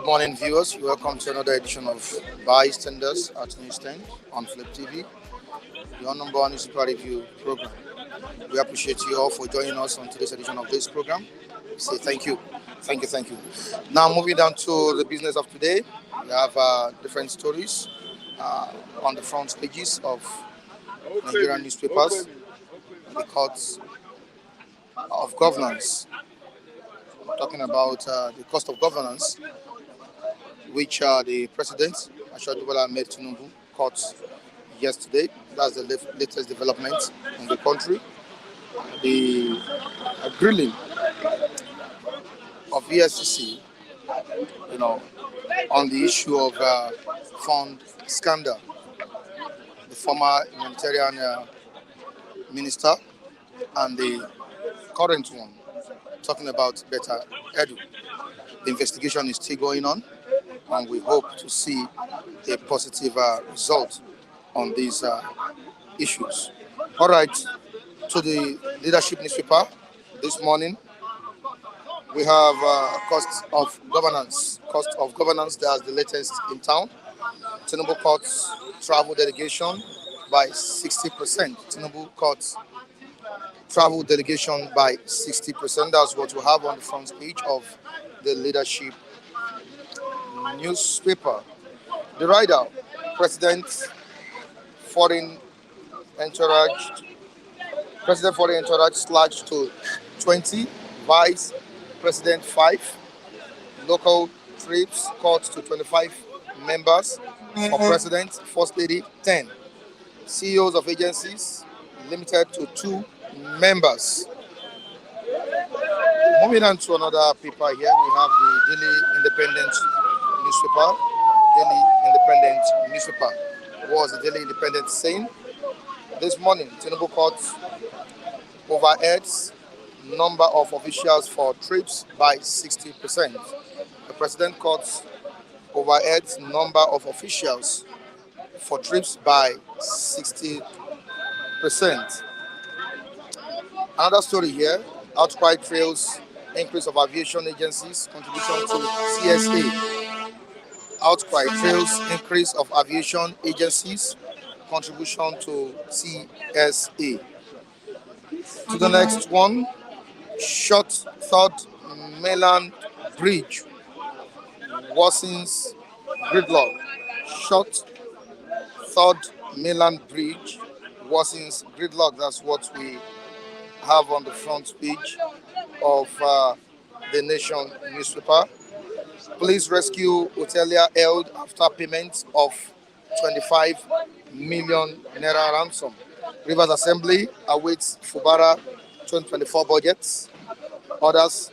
Morning, viewers. Welcome to another edition of Bystanders at News 10 on Flip TV, your number one newspaper review program. We appreciate you all for joining us on today's edition of this program. We say thank you. Thank you, thank you. Now, moving down to the business of today, we have different stories on the front pages of Nigerian newspapers. The courts of governance talking about the cost of governance, which the president, Bola Ahmed Tinubu, caught yesterday. That's the latest development in the country. The grilling of Efcc, you know, on the issue of fund scandal. The former humanitarian minister and the current one, talking about better edu. The investigation is still going on, and we hope to see a positive result on these issues. All right, to the leadership newspaper this morning, we have cost of governance. Cost of governance, that's the latest in town. Tinubu cuts travel delegation by 60%. Tinubu cuts travel delegation by 60%. That's what we have on the front page of the leadership newspaper. The rider, President Foreign Entourage, President Foreign Entourage slashed to 20, Vice President 5, local trips cut to 25 members for President, First Lady 10, CEOs of agencies limited to 2 members. Moving on to another paper here, we have the Daily Independent newspaper. Daily Independent newspaper. What was the Daily Independent saying? This morning, Tinubu cut overheads number of officials for trips by 60%. The president cuts overheads number of officials for trips by 60%. Another story here, outcry trails increase of aviation agencies contribution to CSA. Outcry trails increase of aviation agencies contribution to CSA. To the next one, short third mainland bridge worsens gridlock. Short third mainland bridge worsens gridlock. That's what we have on the front page of the Nation newspaper. Police rescue hotelier held after payment of 25 million naira ransom. Rivers Assembly awaits Fubara 2024 budgets. Others.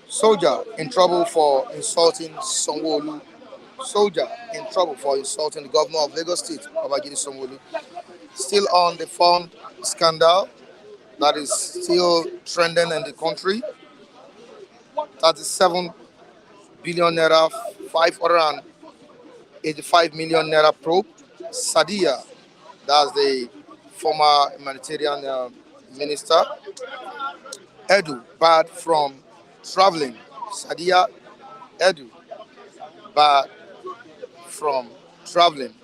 Soldier in trouble for insulting Sanwo-Olu. Soldier in trouble for insulting the governor of Lagos State, Babajide Sanwo-Olu. Still on the fund scandal that is still trending in the country. 37 billion naira, 585 million naira probe. Sadiya'S, that's the former humanitarian minister. Edu barred from traveling. Sadiya'S, Edu barred from traveling.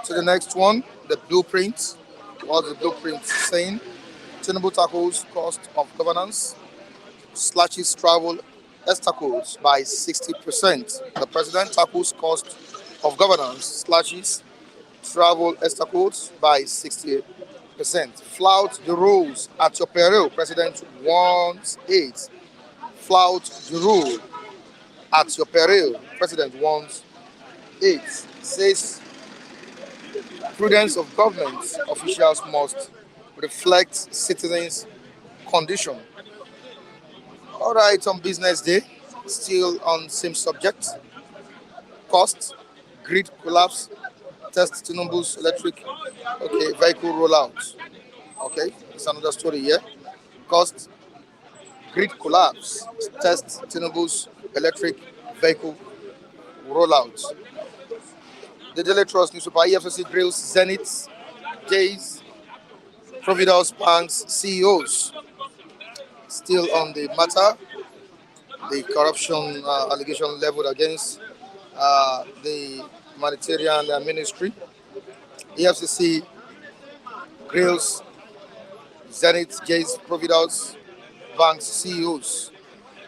To the next one, the blueprint. What's the blueprint saying? Tinubu tackles cost of governance, slashes travel obstacles by 60%. The president tackles cost of governance, slashes travel obstacles by 60%. Flout the rules at your peril. President wants aid. Flout the rule at your peril. President wants aid. Says prudence of government officials must reflect citizens' condition. All right, on business day, still on same subject. Cost, grid collapse, test Tinubu's electric vehicle rollout. Okay, it's another story here. Cost, grid collapse, test Tinubu's electric vehicle rollout. The Daily Trust newspaper, EFCC drills Zenith, Jays, Providence Bank's CEOs. Still on the matter, the corruption allegation leveled against the humanitarian ministry. EFCC grills Zenith, Jays, Providence Bank's CEOs.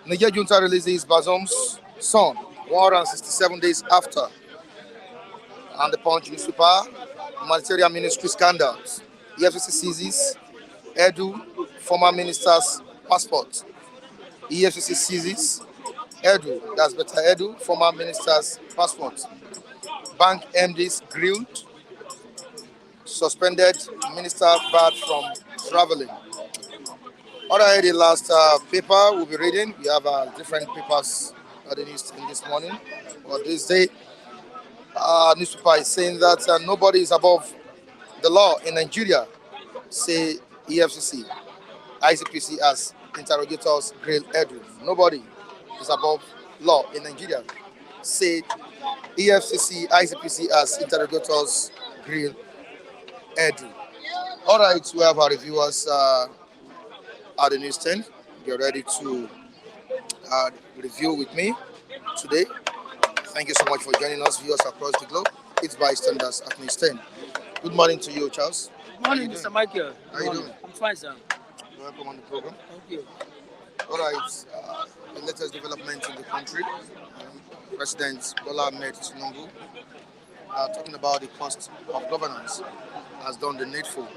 Niger junta releases Bazoum's son 167 days after. And the Punch newspaper, humanitarian ministry scandals. EFCC seizes Edu, former minister's passport. EFCC seizes Edu, that's better Edu, former minister's passport. Bank MDs grilled, suspended minister barred from traveling. Alright, the last paper we'll be reading. We have different papers at the news in this morning or this day. Newspaper is saying that nobody is above the law in Nigeria, say EFCC. ICPC as interrogators grill Edu. Nobody is above law in Nigeria, say EFCC, ICPC as interrogators grill Edu. All right, we have our reviewers at the newsstand. Get ready to review with me today. Thank you so much for joining us, viewers across the globe. It's Bystanders at newsstand. Good morning to you, Charles. Good morning, Mr. Michael. How are you doing? I'm fine, sir. Welcome on the program. Thank you. All right, the latest development in the country. President Bola Ahmed Tinubu, talking about the cost of governance, has done the needful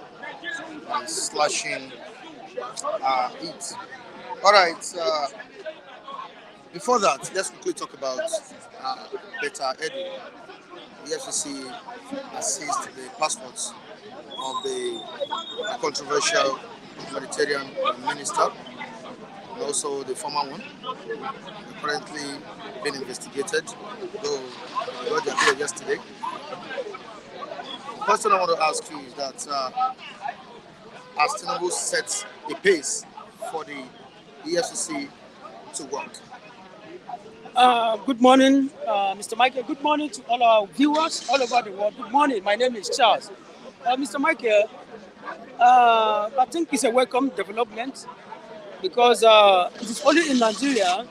by slashing it. All right, before that, let's quickly talk about Better Edu. The FCC has seized the passports of the controversial humanitarian minister and also the former one. They're currently being investigated, though they got their appeal yesterday. The question I want to ask you is that as Tinubu sets a pace for the EFCC to work. Good morning, Mr. Michael. Good morning to all our viewers all over the world. Good morning. My name is Charles. Mr. Michael, I think it's a welcome development because it is only in Nigeria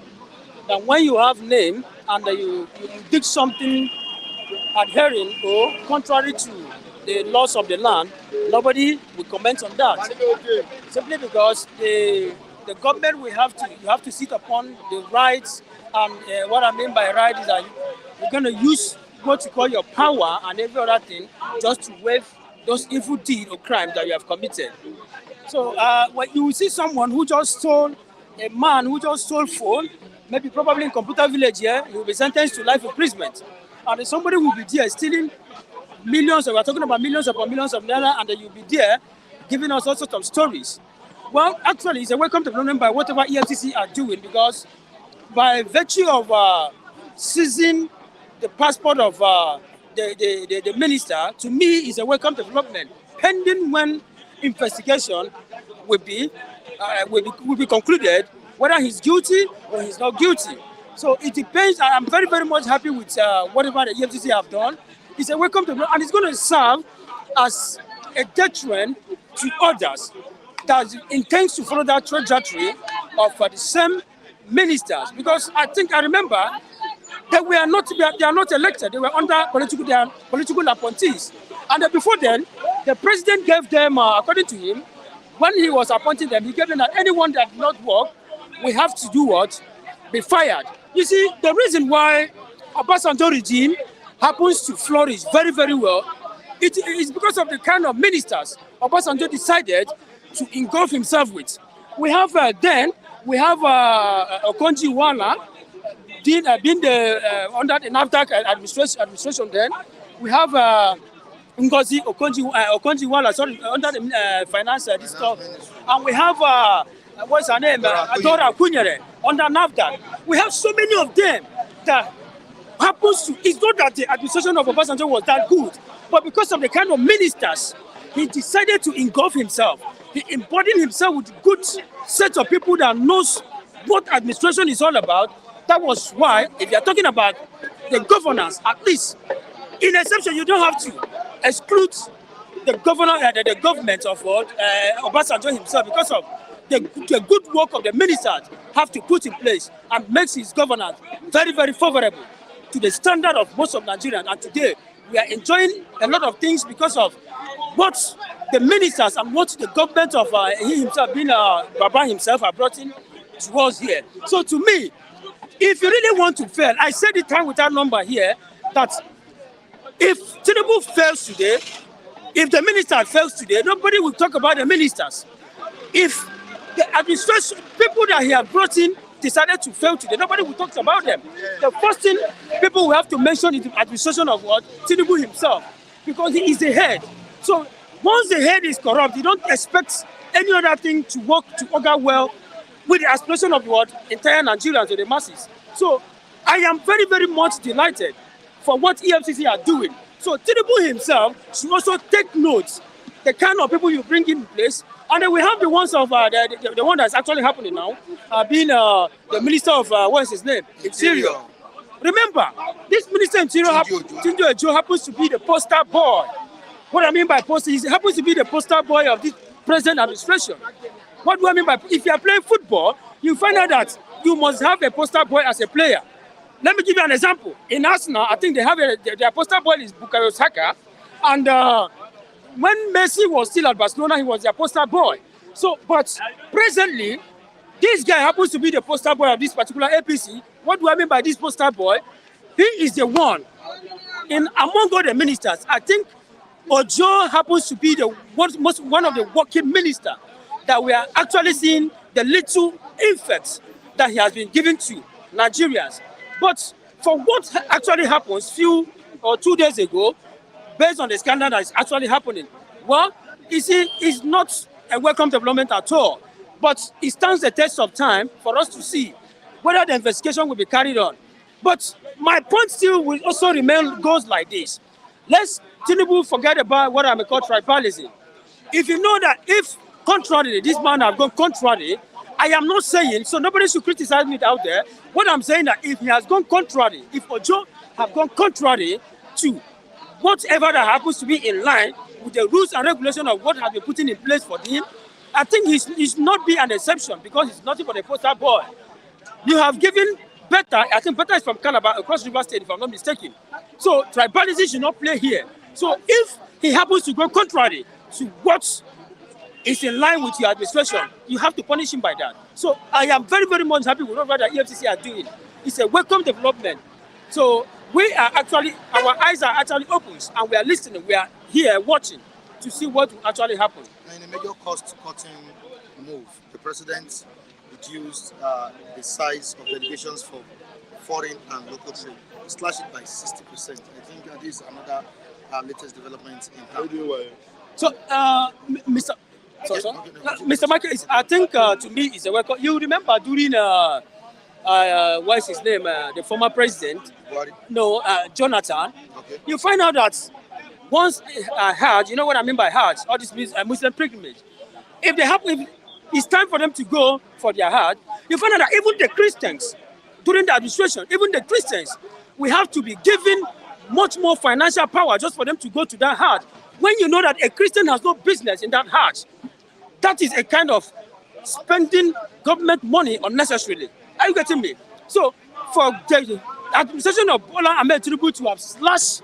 that when you have name and you did something adhering or contrary to the laws of the land, nobody will comment on that. Simply because the government you have to sit upon the rights, and what I mean by right is that you're going to use what you call your power and every other thing just to waive those evil deeds or crimes that you have committed. So when you see someone who just stole, a man who just stole phone, maybe probably in Computer Village here, he will be sentenced to life imprisonment. And somebody will be there stealing millions, we're talking about millions upon millions of naira, and then you'll be there giving us all sorts of stories. Well, actually, it's a welcome development by whatever EFCC are doing, because by virtue of seizing the passport of the minister, to me, is a welcome development, pending when investigation will be concluded, whether he's guilty or he's not guilty. So it depends. I'm very, very much happy with whatever the EFCC have done. It's a welcome development, and it's going to serve as a deterrent to others that intends to follow that trajectory of the same ministers. Because I remember that they are not elected. They were under political appointees. And before then, the president gave them, according to him, when he was appointing them, he gave them that anyone that did not work, we have to do what? Be fired. You see, the reason why Obasanjo regime happens to flourish very, very well, it is because of the kind of ministers Obasanjo decided to engulf himself with. We have Okonjo Iweala being under the NAFDAC administration then. We have Ngozi Okonjo Iweala, sorry, under the finance this stuff. And we have what's her name? Adora Akunyere under NAFDAC. We have so many of them that happens to. It's not that the administration of Obasanjo was that good, but because of the kind of ministers, he decided to engulf himself. He embodied himself with a good set of people that knows what administration is all about. That was why, if you're talking about the governance, at least in exception, you don't have to exclude the government of Obasanjo himself, because of the good work of the ministers have to put in place and makes his governance very, very favorable to the standard of most of Nigerians. And today, we are enjoying a lot of things because of what the ministers and what the government of he himself, being Baba himself, are brought in towards here. So to me, if you really want to fail, I said it time without number here, that if Tinubu fails today, if the minister fails today, nobody will talk about the ministers. If The administration, people that he has brought in decided to fail today. Nobody will talk about them. The first thing people will have to mention is the administration of what? Tinubu himself, because he is the head. So once the head is corrupt, you don't expect any other thing to work to augur well with the aspiration of what entire Nigerians or the masses. So I am very, very much delighted for what EFCC are doing. So Tinubu himself should also take notes the kind of people you bring in place, and then we have the ones of the one that's actually happening now, being the minister of what is his name? Interior. Remember, this minister Interior Tunde Ojo happens to be the poster boy. What I mean by poster, he happens to be the poster boy of this present administration. What do I mean by, if you are playing football, you find out that you must have a poster boy as a player. Let me give you an example. In Arsenal, I think they have their poster boy is Bukayo Saka, and when Messi was still at Barcelona, he was their poster boy. So, but presently, this guy happens to be the poster boy of this particular APC. What do I mean by this poster boy? He is the one, among all the ministers, I think Ojo happens to be one of the working ministers that we are actually seeing the little effects that he has been giving to Nigerians. But for what actually happens few or 2 days ago, based on the scandal that is actually happening, well, you see, it's not a welcome development at all. But it stands the test of time for us to see whether the investigation will be carried on. But my point still will also goes like this. Let's Tinubu forget about what I may call tribalism. If you know that if contrary, this man have gone contrary, I am not saying, so nobody should criticize me out there. What I'm saying that if he has gone contrary, if Ojo have gone contrary to whatever that happens to be in line with the rules and regulations of what has been put in place for him, I think he's not be an exception because he's nothing but a poster boy. You have given Betta, I think Betta is from Calabar, across River State, if I'm not mistaken. So tribalism should not play here. So if he happens to go contrary to what is in line with your administration, you have to punish him by that. So I am very, very much happy with what the EFCC are doing. It's a welcome development. So we are actually, our eyes are actually open and we are listening. We are here watching to see what will actually happen. In a major cost-cutting move, the president reduced the size of delegations for foreign and local trade, slashed it by 60%. I think this is another latest development in town. So, Mr. Mr. Michael, I think to me it's a welcome. You remember during what is his name, the former president? No, Jonathan. Okay. You find out that once Hajj, you know what I mean by Hajj, all this Muslim pilgrimage. If it's time for them to go for their Hajj, you find out that even the Christians, during the administration, even the Christians, we have to be given much more financial power just for them to go to that Hajj. When you know that a Christian has no business in that Hajj, that is a kind of spending government money unnecessarily. Are you getting me? So, for the administration of Bola Ahmed Tinubu to have slashed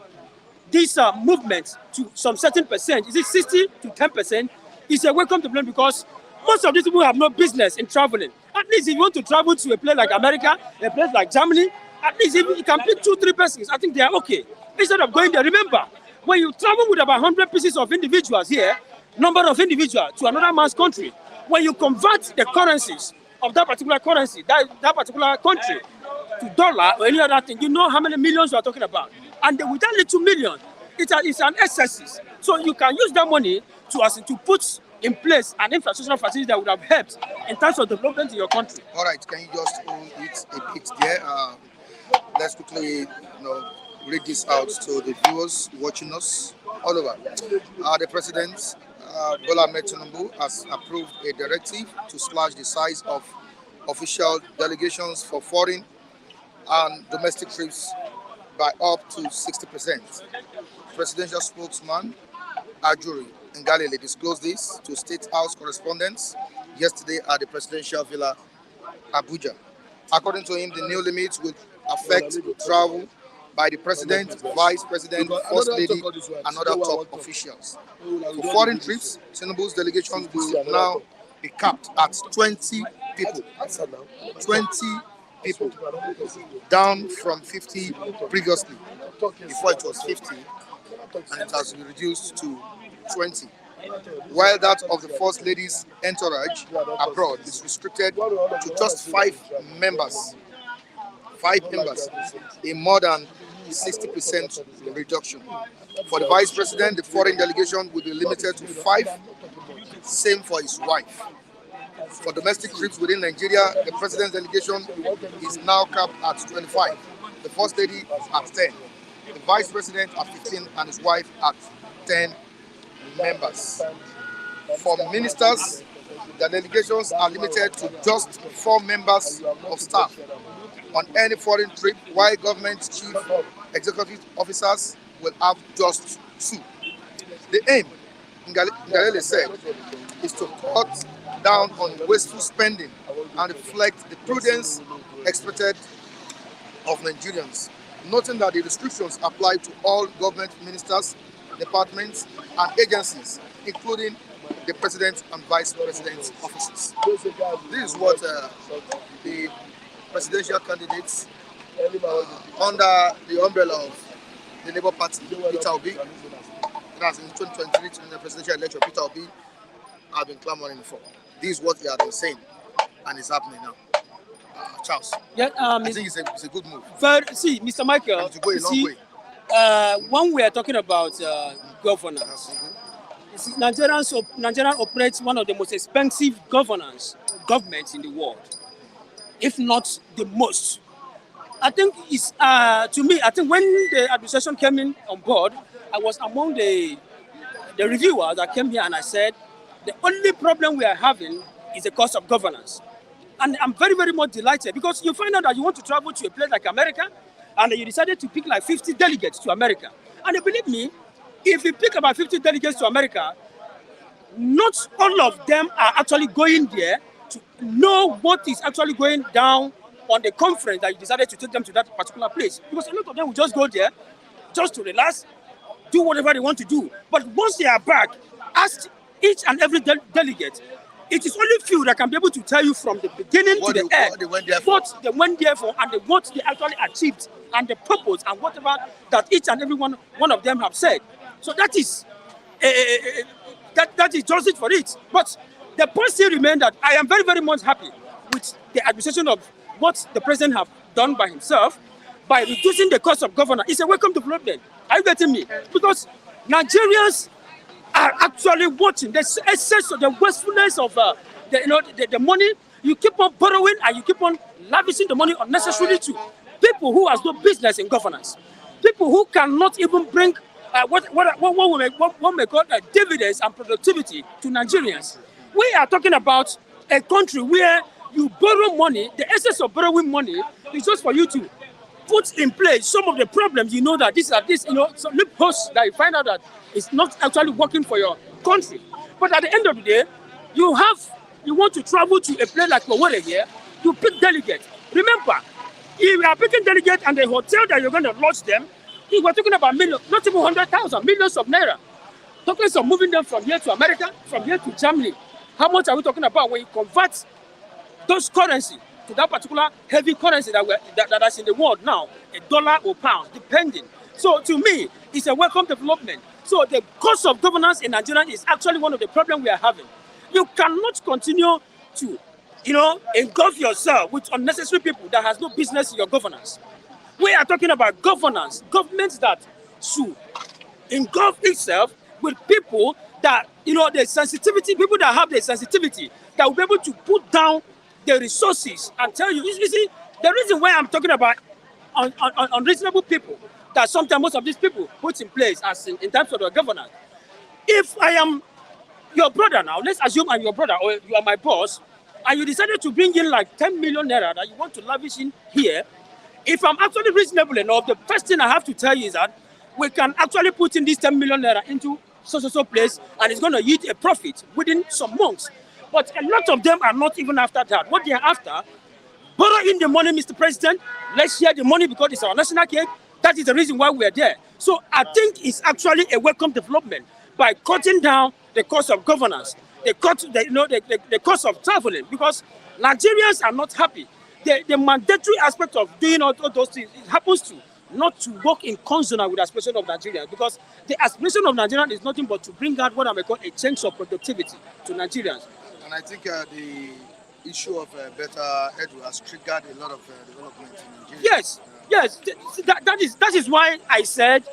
this movement to some certain percent, is it 60 to 10%? It's a welcome to blame because most of these people have no business in traveling. At least if you want to travel to a place like America, a place like Germany, at least if you can pick 2-3 persons, I think they are okay. Instead of going there, remember, when you travel with about 100 pieces of individuals here, number of individuals to another man's country, when you convert the currencies of that particular currency, that particular country, to dollar or any other thing, you know how many millions you are talking about. And with that little million, it's an excess. So you can use that money to put in place an infrastructural facility that would have helped in terms of development in your country. All right, can you just hold it a bit there? Let's quickly read this out to the viewers watching us all over. The president, Bola Ahmed Tinubu, has approved a directive to slash the size of official delegations for foreign and domestic trips by up to 60%. Presidential spokesman Ajuri Ngalale disclosed this to State House correspondents yesterday at the Presidential Villa, Abuja. According to him, the new limits will affect travel by the President, Vice President, First Lady, and other top officials. For foreign trips, Tinubu's delegation will now be capped at 20 people. 20 people, down from 50 previously. Before it was 50, and it has been reduced to 20. while that of the First Lady's entourage abroad is restricted to just 5 members. 5 members, a more than 60% reduction. For the Vice President, the foreign delegation will be limited to 5, same for his wife. For domestic trips within Nigeria, the President's delegation is now capped at 25, the First Lady at 10, the Vice President at 15, and his wife at 10 members. For ministers, the delegations are limited to just 4 members of staff on any foreign trip, while government chief executive officers will have just 2. The aim, Ngalale said, is to cut down on wasteful spending and reflect the prudence expected of Nigerians, noting that the restrictions apply to all government ministers, departments, and agencies, including the President and Vice President's offices. This is what the presidential candidates under the umbrella of the Labour Party, Peter Obi, that's in 2023 in the presidential election, Peter Obi, have been clamoring for. This is what he has been saying, and it's happening now. Charles, Yeah, I think it's a good move. see, Mr. Michael, And to go a long see, way. when we are talking about governance, you see, Nigeria operates one of the most expensive governments in the world, if not the most. I think it's to me. I think when the administration came in on board, I was among the reviewers that came here, and I said the only problem we are having is the cost of governance. And I'm very, very much delighted because you find out that you want to travel to a place like America, and you decided to pick like 50 delegates to America. And believe me, if you pick about 50 delegates to America, not all of them are actually going there to know what is actually going down on the conference that you decided to take them to that particular place. Because a lot of them will just go there just to relax, do whatever they want to do. But once they are back, ask each and every delegate, it is only few that can be able to tell you from the beginning to the end what they went there for and what they actually achieved and the purpose and whatever that each and every one of them have said. So that is that is just it for it. But the point still remains that I am very, very much happy with the administration of what the president have done by himself by reducing the cost of governance. It's a welcome development. Are you getting me? Because Nigerians are actually watching the excess of the wastefulness of the money. You keep on borrowing and you keep on lavishing the money unnecessarily to people who has no business in governance. People who cannot even bring what we may call dividends and productivity to Nigerians. We are talking about a country where you borrow money, the excess of borrowing money is just for you to put in place some of the problems you know that some loopholes that you find out that it's not actually working for your country. But at the end of the day, you want to travel to a place like Owerri here, you pick delegates. Remember, if you are picking delegates and the hotel that you're going to lodge them, we're talking about millions, not even 100,000, millions of naira. Talking of moving them from here to America, from here to Germany. How much are we talking about when you convert those currency to that particular heavy currency that's in the world now, $1 or pound, depending. So to me, it's a welcome development. So the cost of governance in Nigeria is actually one of the problems we are having. You cannot continue to, engulf yourself with unnecessary people that has no business in your governance. We are talking about governance, governments that should engulf itself with people that, the sensitivity, people that have the sensitivity, that will be able to put down the resources and tell you. You see, the reason why I'm talking about unreasonable people, that sometimes most of these people put in place as in terms of the governance. If I am your brother now, let's assume I'm your brother or you are my boss, and you decided to bring in like 10 million naira that you want to lavish in here, if I'm actually reasonable enough, the first thing I have to tell you is that we can actually put in this 10 million naira into so place, and it's going to yield a profit within some months. But a lot of them are not even after that. What they are after, borrow in the money, Mr. President, let's share the money because it's our national cake. That is the reason why we are there. So I think it's actually a welcome development by cutting down the cost of governance, the cost of traveling, because Nigerians are not happy. The mandatory aspect of doing all those things, it happens to not to work in consonant with the aspiration of Nigerians, because the aspiration of Nigerians is nothing but to bring out what I may call a change of productivity to Nigerians. And I think the issue of better edu has triggered a lot of development in Nigeria. Yes, yes, that is why I said,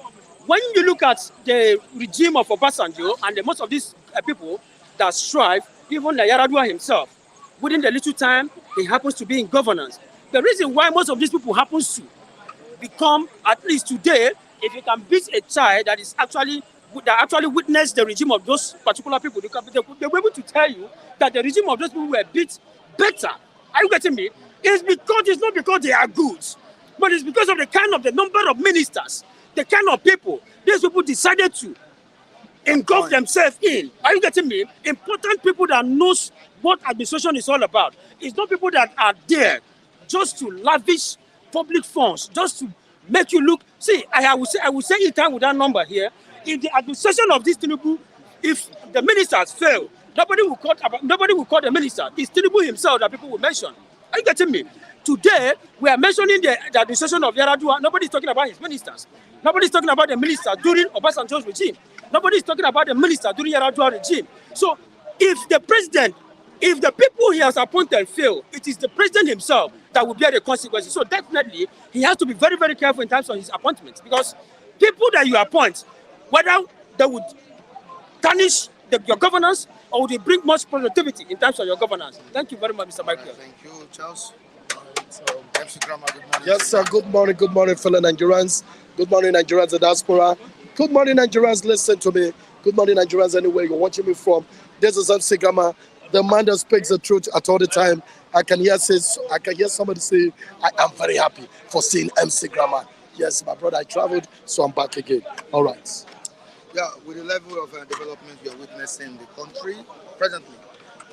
when you look at the regime of Obasanjo and most of these people that strive, even Yaradua himself, within the little time he happens to be in governance. The reason why most of these people happens to become, at least today, if you can beat a child that actually witnessed the regime of those particular people, they'll be able to tell you that the regime of those people were beat better. Are you getting me? It's not because they are good, but it's because of the number of ministers, the kind of people these people decided to engulf themselves in. Are you getting me? Important people that knows what administration is all about. It's not people that are there just to lavish public funds, just to make you look. See, I will say it time with that number here. In the administration of this Tinubu, if the ministers fail, nobody will call the minister. It's Tinubu himself that people will mention. Are you getting me? Today, we are mentioning the administration of Yaradua. Nobody's talking about his ministers. Nobody's talking about the minister during Obasanjo's regime. Nobody's talking about the minister during Yaradua regime. So, if the people he has appointed fail, it is the president himself that will bear the consequences. So definitely, he has to be very, very careful in terms of his appointments, because people that you appoint, whether they would tarnish your governance or would they bring much productivity in terms of your governance. Thank you very much, Mr. Michael. Thank you, Charles. MC Grammar, good morning. Yes, sir. Good morning, fellow Nigerians. Good morning, Nigerians, the diaspora. Good morning, Nigerians. Listen to me. Good morning, Nigerians, anywhere you're watching me from. This is MC Grammar, the man that speaks the truth at all the time. I can hear somebody say, I am very happy for seeing MC Grammar. Yes, my brother, I traveled, so I'm back again. All right. Yeah, with the level of development we are witnessing in the country presently,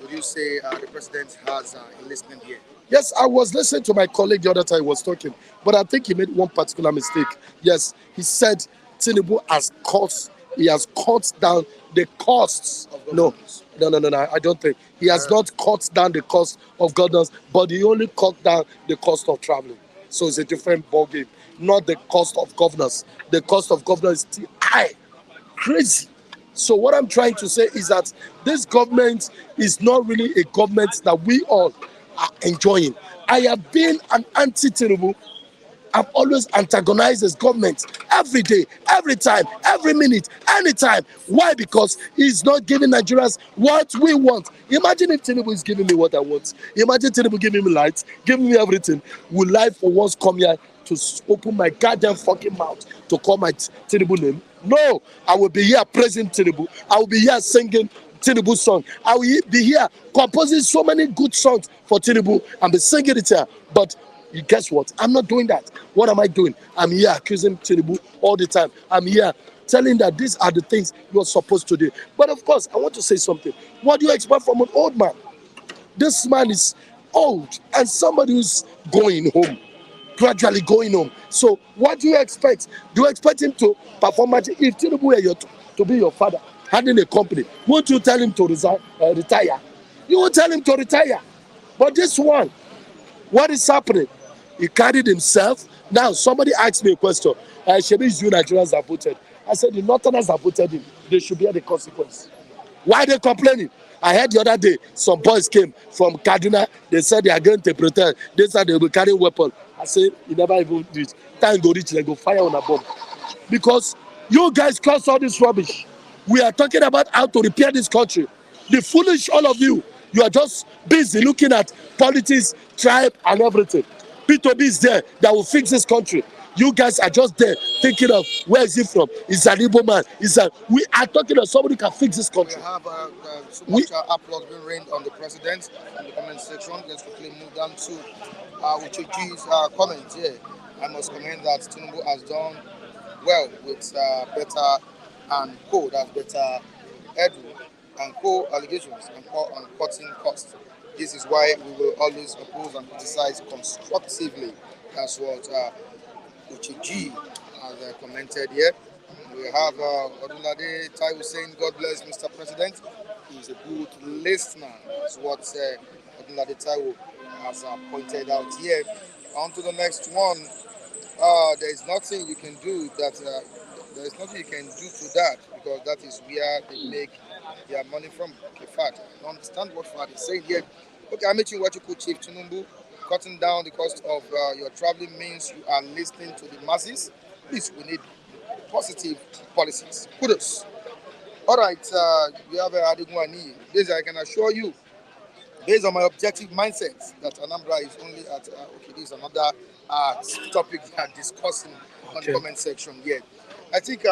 would you say the president has a listening ear? Yes, I was listening to my colleague the other time he was talking, but I think he made one particular mistake. Yes, he said Tinubu has cut down the costs. No, I don't think. He has not cut down the cost of governance, but he only cut down the cost of traveling. So it's a different ballgame, not the cost of governance. The cost of governance is still high, crazy. So what I'm trying to say is that this government is not really a government that we all are enjoying. I have been an anti-Tinubu. I've always antagonized this government every day, every time, every minute, anytime. Why? Because he's not giving Nigerians what we want. Imagine if Tinubu is giving me what I want. Imagine Tinubu giving me lights, giving me everything. Will I for once come here to open my goddamn fucking mouth to call my Tinubu name? No, I will be here praising Tinubu. I will be here singing Tinubu song. I will be here composing so many good songs for Tinubu and be singing it here. But guess what? I'm not doing that. What am I doing? I'm here accusing Tinubu all the time. I'm here telling that these are the things you're supposed to do. But of course, I want to say something. What do you expect from an old man? This man is old and somebody who's going home, gradually going home. So what do you expect? Do you expect him to perform magic? If Tinubu were to be your father, having a company, won't you tell him to retire? You won't tell him to retire. But this one, what is happening? He carried himself. Now, somebody asked me a question. Shebi is you Nigerians that voted. I said, the Northerners that voted him, they should bear the consequence. Why are they complaining? I heard the other day, some boys came from Kaduna. They said they are going to protest. They said they will carry weapons. I said, you never even do it. Time go reach, they go fire on a bomb. Because you guys cause all this rubbish. We are talking about how to repair this country. The foolish, all of you, you are just busy looking at politics, tribe, and everything. P2B is there that will fix this country. You guys are just there thinking of where is he from? Is an Igbo man? We are talking of somebody who can fix this country. We have so much applause being rained on the president in the comment section. Let's quickly move down to Ucheji's comment here. I must comment that Tinubu has done well with better and co. That's better edu and co allegations and cutting costs. This is why we will always oppose and criticize constructively. That's what Ucheji has commented here. We have Odunlade Taiwo saying, God bless Mr. President. He's a good listener. That's what Odunlade Taiwo has pointed out here. On to the next one. There is nothing you can do that. There is nothing you can do to that because that is where they make their money from. Okay, fact. I don't understand what Fad is saying here. Okay, I met you what you could Chief Tinubu, cutting down the cost of your traveling means you are listening to the masses. Please, we need positive policies. Kudos. All right, we have Adigwani. This I can assure you, based on my objective mindset, that Anambra is only at. Okay, this is another topic we are discussing on the Okay. comment section here. I think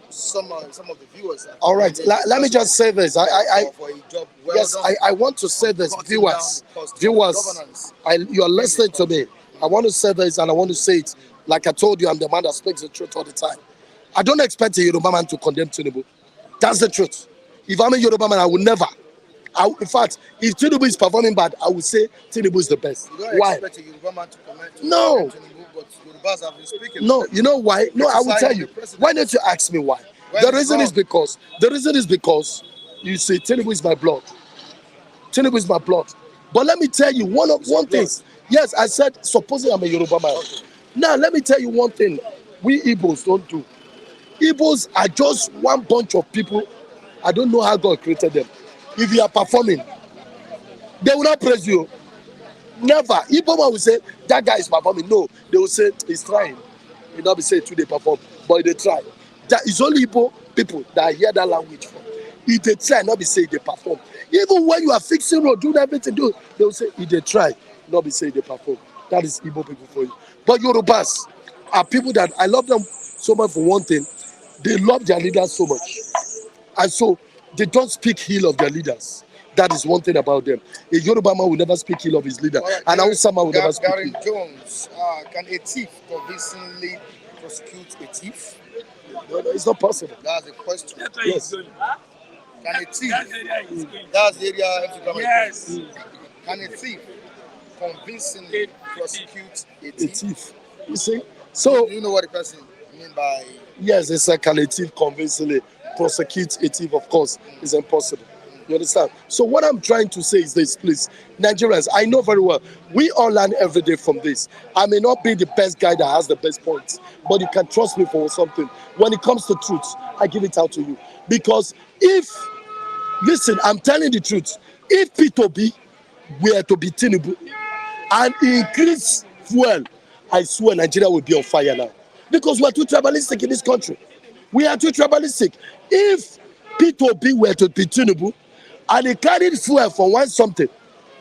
some of the viewers. All right. Let me just say this. For a job well Yes, done. I want to say this, Cutting viewers, down the cost of viewers, governance. you are listening to me. I want to say this, and I want to say it. Like I told you, I'm the man that speaks the truth all the time. I don't expect a Yoruba man to condemn Tinubu. That's the truth. If I'm a Yoruba man, I will never. In fact, if Tinubu is performing bad, I would say Tinubu is the best. You don't Why? expect a Yoruba man to comment. No. Tinubu, but Yorubas have been speaking. No, you know why? No, I will tell you. Why don't you ask me why? The reason is because you see, Tinubu is my blood. Tinubu is my blood. But let me tell you one thing. Yes, I said supposing I'm a Yoruba man. Now let me tell you one thing. We Igbos don't do. Igbos are just one bunch of people. I don't know how God created them. If you are performing, they will not praise you. Never. Igbo man will say that guy is performing. No, they will say he's trying. He not be saying today perform, but they try. That is only Igbo people that hear that language from. If they try, not be saying they perform. Even when you are fixing road, doing everything, they will say if they try, not be saying they perform. That is Igbo people for you. But Yorubas are people that I love them so much for one thing. They love their leaders so much. And so they don't speak ill of their leaders. That is one thing about them. A Yoruba man will never speak ill of his leader. And Hausa man will never speak Gary ill. Jones, can a thief convincingly prosecute a thief? No, it's not possible. That's the question. Yes. Can a thief? That's the area MC Grandma is. Can a thief convincingly prosecute a A thief? thief. You see? So, Do you know what the person mean by? yes, it's like can a thief convincingly prosecute a thief, of course, is impossible. You understand? So what I'm trying to say is this, please. Nigerians, I know very well, we all learn every day from this. I may not be the best guy that has the best points, but you can trust me for something. When it comes to truth, I give it out to you. Because listen, I'm telling the truth, if P2B were to be Tinubu and increase fuel, I swear Nigeria will be on fire now. Because we are too tribalistic in this country. We are too tribalistic. If P2B were to be Tinubu and he carried fuel from 1 something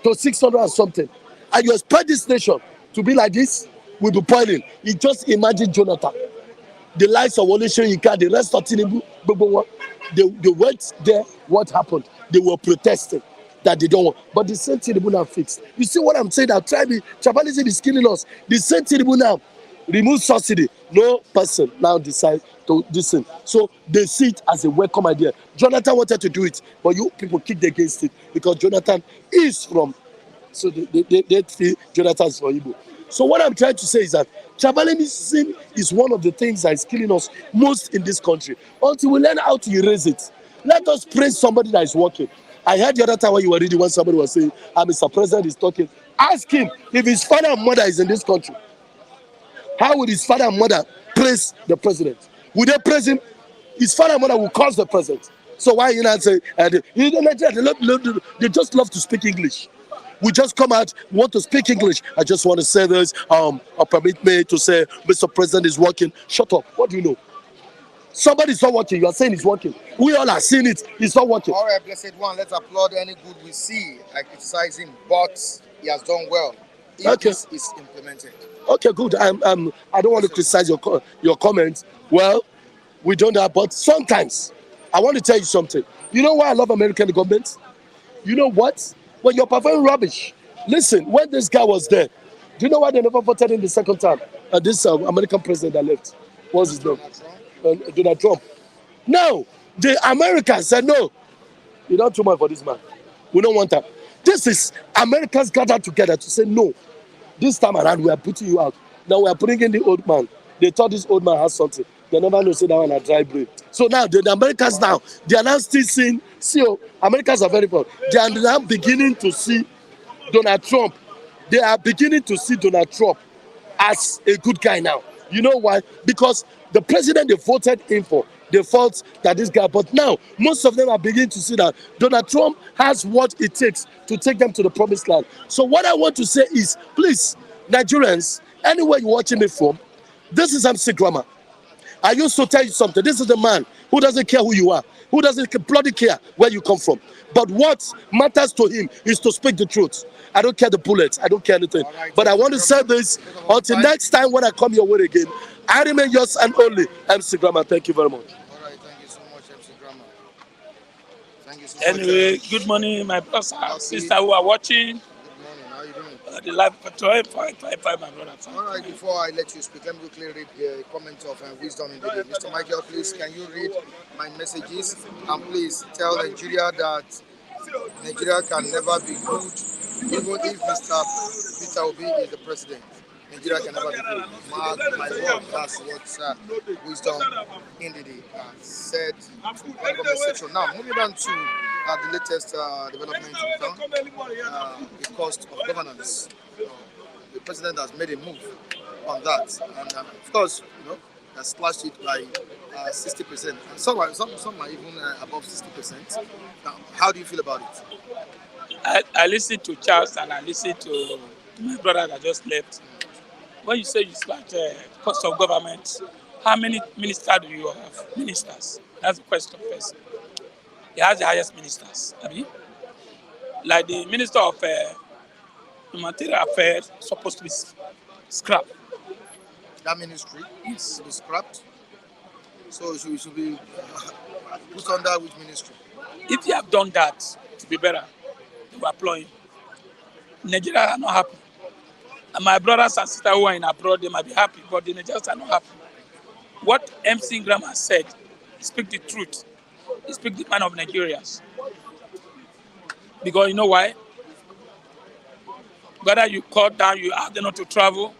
to 600 and something, and you expect this nation to be like this, we'll be boiling. You just imagine Jonathan, the likes of Wole Soyinka, the rest of Tinubu, they went there. What happened? They were protesting that they don't want. But the same Tinubu now fixed. You see what I'm saying? That tribalism is killing us. The same Tinubu now remove subsidy. No person now decide to listen. So they see it as a welcome idea. Jonathan wanted to do it, but you people kicked against it because Jonathan is from. So they feel Jonathan is from Igbo. So what I'm trying to say is that tribalism is one of the things that is killing us most in this country. Until we learn how to erase it, let us praise somebody that is working. I heard the other time when you were reading when somebody was saying, Mr. President is talking. Ask him if his father and mother is in this country. How would his father and mother praise the president? Would they praise him? His father and mother will curse the president. So why you not say, they just love to speak English. We just come out, want to speak English. I just want to say this, permit me to say, Mr. President is working. Shut up. What do you know? Somebody's not working. You are saying he's working. We all are seeing it. He's not working. All right, blessed one, let's applaud any good we see. I criticize him, but he has done well. If this is implemented. Okay, good. I don't want to criticize your comments. Well, we don't have, but sometimes I want to tell you something. You know why I love American government? You know what? When you're performing rubbish, listen, when this guy was there, do you know why they never voted in the second time? This American president that left, what's his name? Donald Trump. No, the Americans said no. You don't too much for this man. We don't want that. This is Americans gathered together to say no. This time around, we are putting you out. Now we are putting in the old man. They thought this old man has something. They never know say that one a dry brain. So now the Americans now, they are now still seeing, Americans are very poor. They are now beginning to see Donald Trump. They are beginning to see Donald Trump as a good guy now. You know why? Because the president they voted in for, they felt that this guy, but now most of them are beginning to see that Donald Trump has what it takes to take them to the promised land. So what I want to say is, please, Nigerians, anywhere you're watching me from, this is MC Grammar. I used to tell you something. This is the man who doesn't care who you are, who doesn't bloody care where you come from. But what matters to him is to speak the truth. I don't care the bullets. I don't care anything. Right, But I want to say this until next time when I come your way again. I remain yours and only MC Grammar. Thank you very much. All right, thank you so much, MC Grammar. Thank you so Anyway, much. good morning, my brothers and Lucky. sisters who are watching Good morning. How are you doing? the live patrol. Fine, my brother. Fine. All right, before I let you speak, let me quickly read the comment of Wisdom in the Day. Mr. Michael, please, can you read my messages? And please tell Nigeria that Nigeria can never be good, even if Mr. Peter Obi is the president. Nigeria can never be good. Mark my word, that's what Wisdom in the Day said in the comment section. Now, moving on to the latest development in town, the cost of governance. The president has made a move on that, and of course, has slashed it by 60%. And some are even above 60%. Now, how do you feel about it? I listened to Charles and I listened to my brother that just left. When you say you slash cost of government, how many ministers do you have? Ministers. That's the question first. He has the highest ministers. I mean, like the minister of humanitarian affairs supposed to be scrapped. That ministry Yes. to be scrapped. So it should be put under which ministry? If you have done that to be better, they will applaud him. Nigeria are not happy. And my brothers and sisters who are in abroad, they might be happy, but the Nigerians are not happy. What MC Graham has said, speak the truth. He speak the mind of Nigerians. Because you know why? Whether you cut down, you ask them not to travel.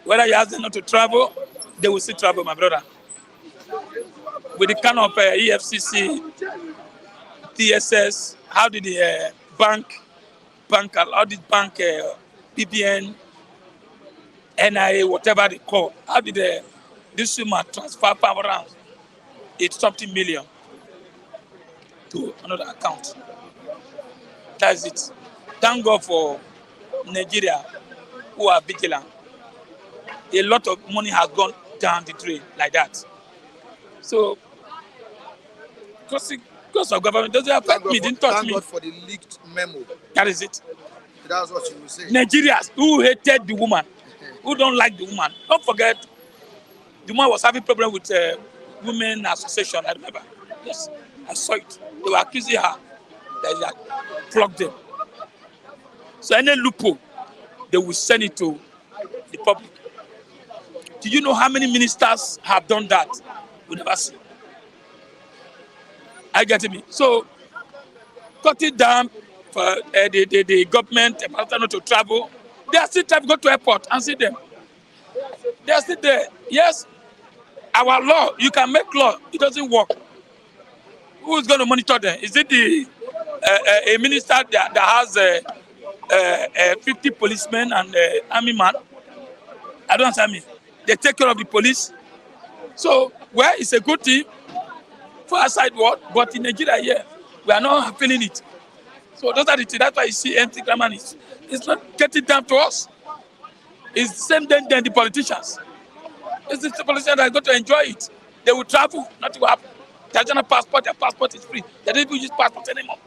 Whether you ask them not to travel, they will still travel, my brother. With the kind of EFCC, TSS, how did the how did bank, PBN, NIA, whatever they call, how did this woman transfer power around? It's something million to another account. That's it. Thank God for Nigeria who are vigilant. A lot of money has gone down the drain like that. So, because of government doesn't affect me, didn't touch Thank me. God for the leaked memo. That is it. That's what you will say. Nigerians who hated the woman, who don't like the woman. Don't forget, the woman was having problem with women association. I remember. Yes, I saw it. They were accusing her that they had flogged them. So any loophole, they will send it to the public. Do you know how many ministers have done that? We never see. I get me. So cut it down for the government, about not to travel. They are still trying to go to airport and see them. They are still there. Yes, our law, you can make law, it doesn't work. Who is going to monitor them? Is it the a minister that has 50 policemen and army man? I don't understand me. They take care of the police. So, well, it's a good thing for outside world, but in Nigeria here, we are not feeling it. So those are the things. That's why you see empty grammar is it's not getting down to us. It's the same thing than the politicians. It's the politicians that are going to enjoy it. They will travel, nothing will happen. Their passport, their passport is free. They don't even use passport anymore.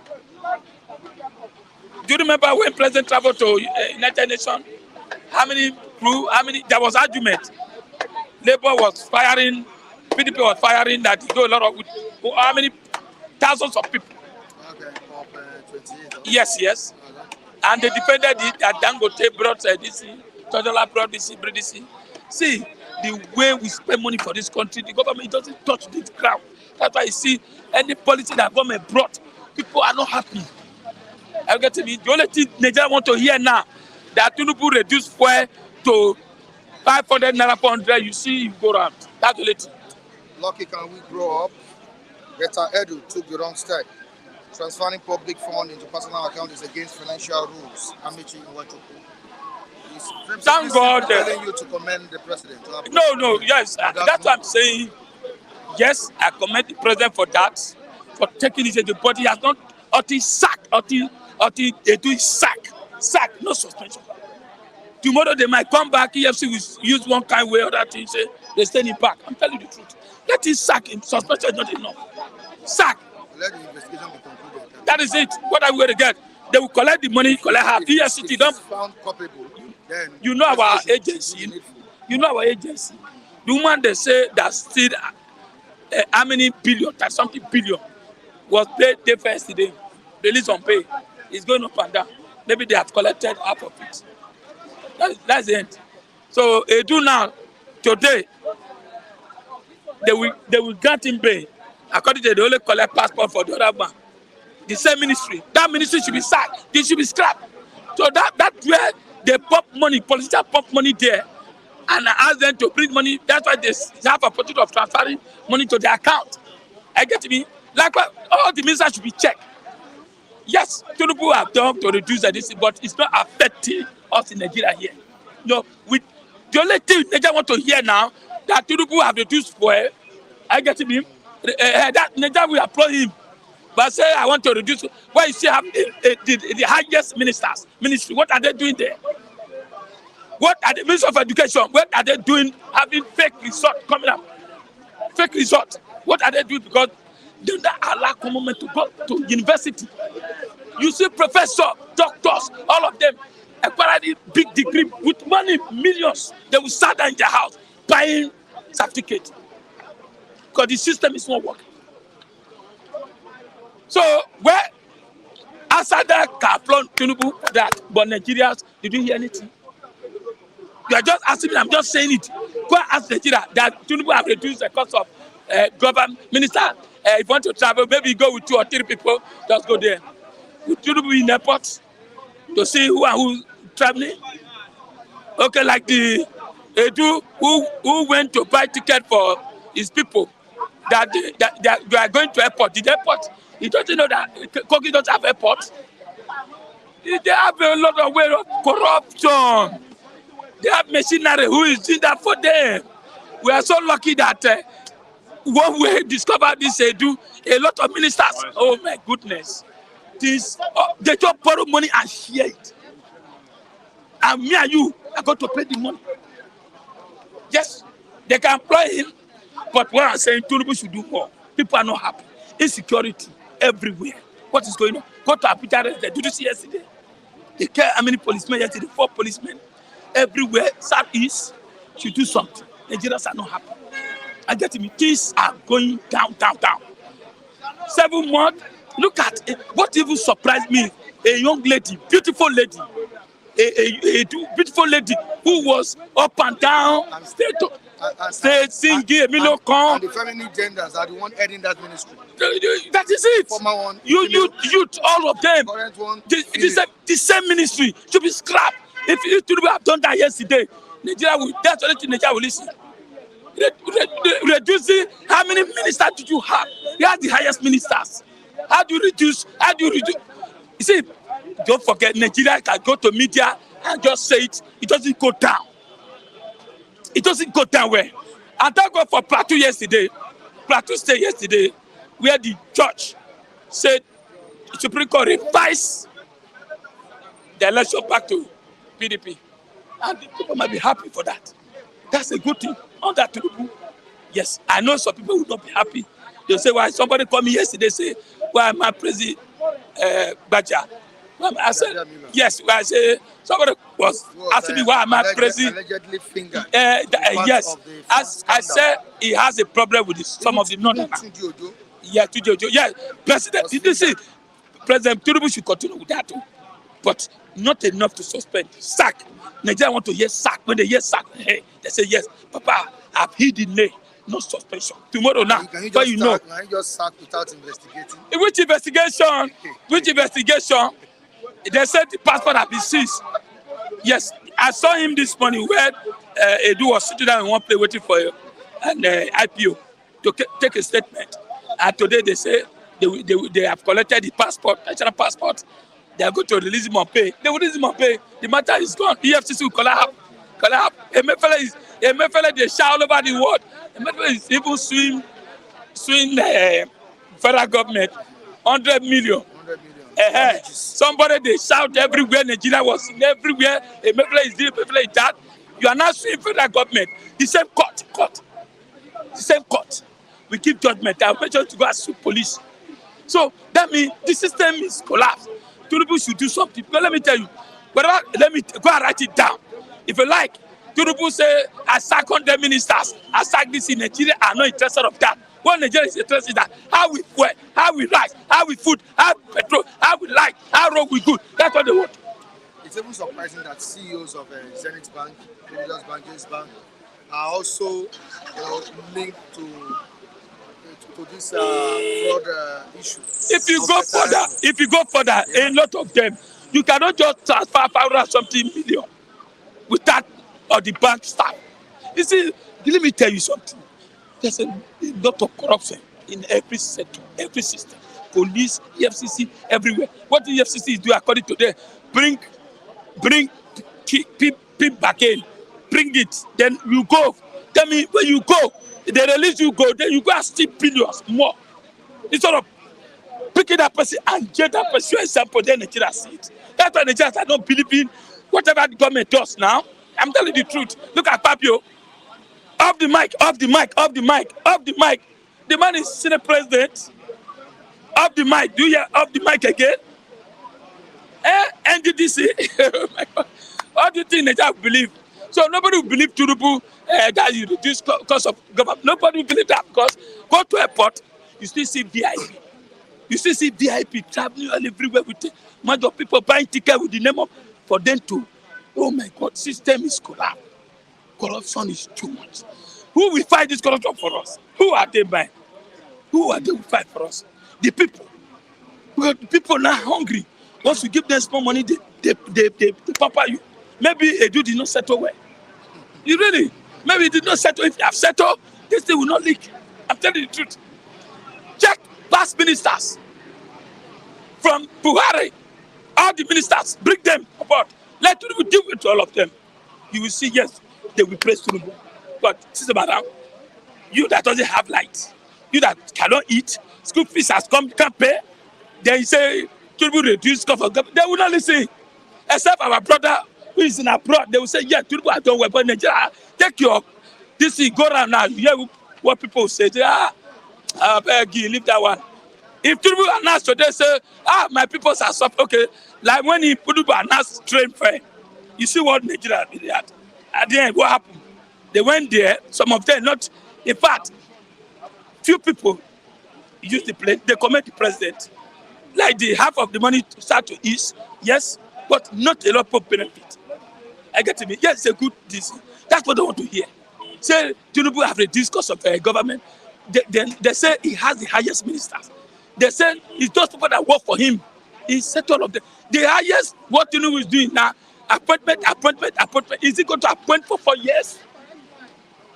Do you remember when President traveled to United Nations? How many there was argument. Labour was firing, PDP was firing that you do a lot of, how many thousands of people. Okay, of 28. Yes. And they defended it that Dangote brought this, Tojola brought this, See, the way we spend money for this country, the government doesn't touch the ground. That's why you see any policy that government brought, people are not happy. I get me. The only thing Nigeria want to hear now, that Tinubu reduced fuel to 500 naira 400, you see you go around. That's the only thing. Lucky, can we grow up? Better Edu took the wrong step. Transferring public fund into personal account is against financial rules. Amici Iwachuku. Thank God. Telling you to commend the president. No, yes, that's what I'm saying. Yes, I commend the president for that, for taking it into, but he has not, until sack, until they do sack, no suspension. Tomorrow they might come back, EFC will use one kind way or that thing, say they stay in back. I'm telling you the truth. Let it sack him, suspension is not enough. Sack. Let the investigation be concluded. That is it. What are we going to get? They will collect the money, collect half. EFCC don't. Found culpable, then You know our agency. You know our agency. The woman they say that still how many billion, that something billion was paid day first today. Release on pay. It's going up and down. Maybe they have collected half of it. That's the end. So do now, today, they will grant him bail. According to they only collect passport for the other man. The same ministry. That ministry should be sacked. They should be scrapped. So that's where they pump money, politicians pump money there and ask them to bring money. That's why they have a opportunity of transferring money to their account. I get me? Like all the ministers should be checked. Yes, Tinubu have done to reduce this, but it's not affecting us in Nigeria here. No, with the only thing Nigeria want to hear now that Tinubu have reduced fuel. I get me? That Nigeria will applaud him. But say I want to reduce. Why you still have the highest ministry? What are they doing there? What are the Ministry of Education? What are they doing? Having fake resort coming up, fake resort. What are they doing? Because they don't allow common men to go to university. You see, professors, doctors, all of them acquired a big degree with money, millions. They will start in their house buying certificate because the system is not working. So where Asada can applaud Tinubu for that, but Nigerians, did you hear anything? You are just asking me, I'm just saying it. Go and ask Nigeria that Tinubu have reduced the cost of government. Minister, if you want to travel, maybe go with 2 or 3 people, just go there. Would Tinubu in airport to see who and who traveling? Okay, like the Edu who went to buy ticket for his people that they are going to airport. The airport, he doesn't know that Kogi doesn't have airport. They have a lot of way of corruption. They have machinery who is doing that for them. We are so lucky that when we discovered this, do a lot of ministers. Oh my goodness, this they just borrow money and share it. And me and you are going to pay the money. Yes, they can employ him, but what I'm saying, Tinubu should do more. People are not happy. Insecurity everywhere. What is going on? Go to Abuja. Did you see yesterday? They care how many policemen yesterday? 4 policemen. Everywhere, Southeast should do something. Nigerians are not happy. I get me. Things are going down. 7 months. Look at it. What even surprised me, a young lady, beautiful lady, a beautiful lady who was up and down, stayed singing, and the feminine genders are the one heading that ministry. That is it. Former one, youth, all of them. Current one, the same ministry should be scrapped. If Tinubu have done that yesterday, Nigeria will. That's the only thing Nigeria will listen. Reducing how many ministers did you have? You have the highest ministers. How do you reduce? You see, don't forget, Nigeria can go to media and just say it. It doesn't go down. It doesn't go down well. And thank God for Plateau yesterday. Plateau State yesterday, where the judge said the Supreme Court revised the election back to PDP. And the people might be happy for that. That's a good thing. On that Tinubu, yes, I know some people will not be happy. They'll say, why somebody called me yesterday, say, why am I president Baja? I said, yes, I say, somebody was asking me why am I president. Allegedly fingered. Yes, as I said, he has a problem with some of the northern. Yeah, Tujojo. Yeah, President, did you see? President Tinubu should continue with that too. But not enough to suspend. Sack. Nigeria want to hear sack. When they hear sack, hey, they say, yes, Papa, I've hit the nay. No suspension. Tomorrow now, Can you just sack without investigating? Which investigation? They said the passport had been seized. Yes, I saw him this morning where Edu was sitting down in one place waiting for an IPO to take a statement. And today they say they have collected the passport, national passport. They are going to release him on pay. They will release him on pay. The matter is gone. EFCC will collapse. Collapse. Emefiele, they shout all over the world. Emefiele is even suing federal government 100 million. 100 million. Damages. Somebody they shout everywhere. Nigeria was in everywhere. Emefiele is this, Emefiele is that. You are not suing federal government. The same court. The same court. We give judgment. I mention to go and sue police. So that means the system is collapsed. Tinubu should do something. But let me tell you, let me go and write it down. If you like, Tinubu say, I sack 100 ministers, I sack this in Nigeria, I'm not interested of that. What Nigeria is interested in that, how we fuel, how we rice, how we food, how petrol, how we light, how road we good. That's what they want. It's even surprising that CEOs of Zenith Bank, India's Bank, J's Bank are also linked to this fraud issue. If you go further, a lot of them, you cannot just transfer 500 million without the bank staff. You see, let me tell you something. There's a lot of corruption in every sector, every system. Police, EFCC, everywhere. What the EFCC is doing, according to them, bring people back in, bring it, then you go. Tell me, when you go, they release you go, then you go and steal billions more. Instead of picking that person and get that person example, then Nigeria see it. That's why Nigerians are not believing whatever the government does now. I'm telling you the truth. Look at Fabio. Off the mic. The man is Senate president. Off the mic. Do you hear off the mic again? NDDC. Oh my God. What do you think Nigeria will believe? So nobody will believe Tinubu that you reduce cost of government. Nobody will believe that because go to airport, you still see VIP. You still see VIP traveling all everywhere with a bunch of people buying tickets with the name of for them to. Oh my God, system is collapsed. Corruption is too much. Who will fight this corruption for us? Who are they buying? Who are they who fight for us? The people. Because the people are now hungry. Once you give them small money, they pamper you. Maybe Edu did not settle well. You really? Maybe he did not settle. If you have settled, this thing will not leak. I'm telling you the truth. Check past ministers. From Buhari, all the ministers, bring them aboard. Let Tinubu deal with all of them. You will see, yes, they will praise Tinubu. But, Sister Madam, you that doesn't have light, you that cannot eat, school fees has come, can't pay, then you say, Tinubu reduce cost of government. They will not listen. Except our brother who is in abroad, they will say, yeah, Tinubu has done well, but Nigeria, take your, this thing, go around now, you hear what people say, I beg you, leave that one. If Tinubu announced today, say, my people are suffering, okay, like when Tinubu announced train fare, you see what Nigeria did at the end, what happened? They went there, some of them not, in fact, few people use the plane, they commend the president. Like the half of the money to start to ease, yes, but not a lot of benefit. I get to me, yes, it's a good decision. That's what they want to hear. Say, Tinubu have reduced cost of government. They say he has the highest ministers. They say it's those people that work for him. He set all of them. The highest, what Tinubu is doing now, appointment. Is he going to appoint for 4 years?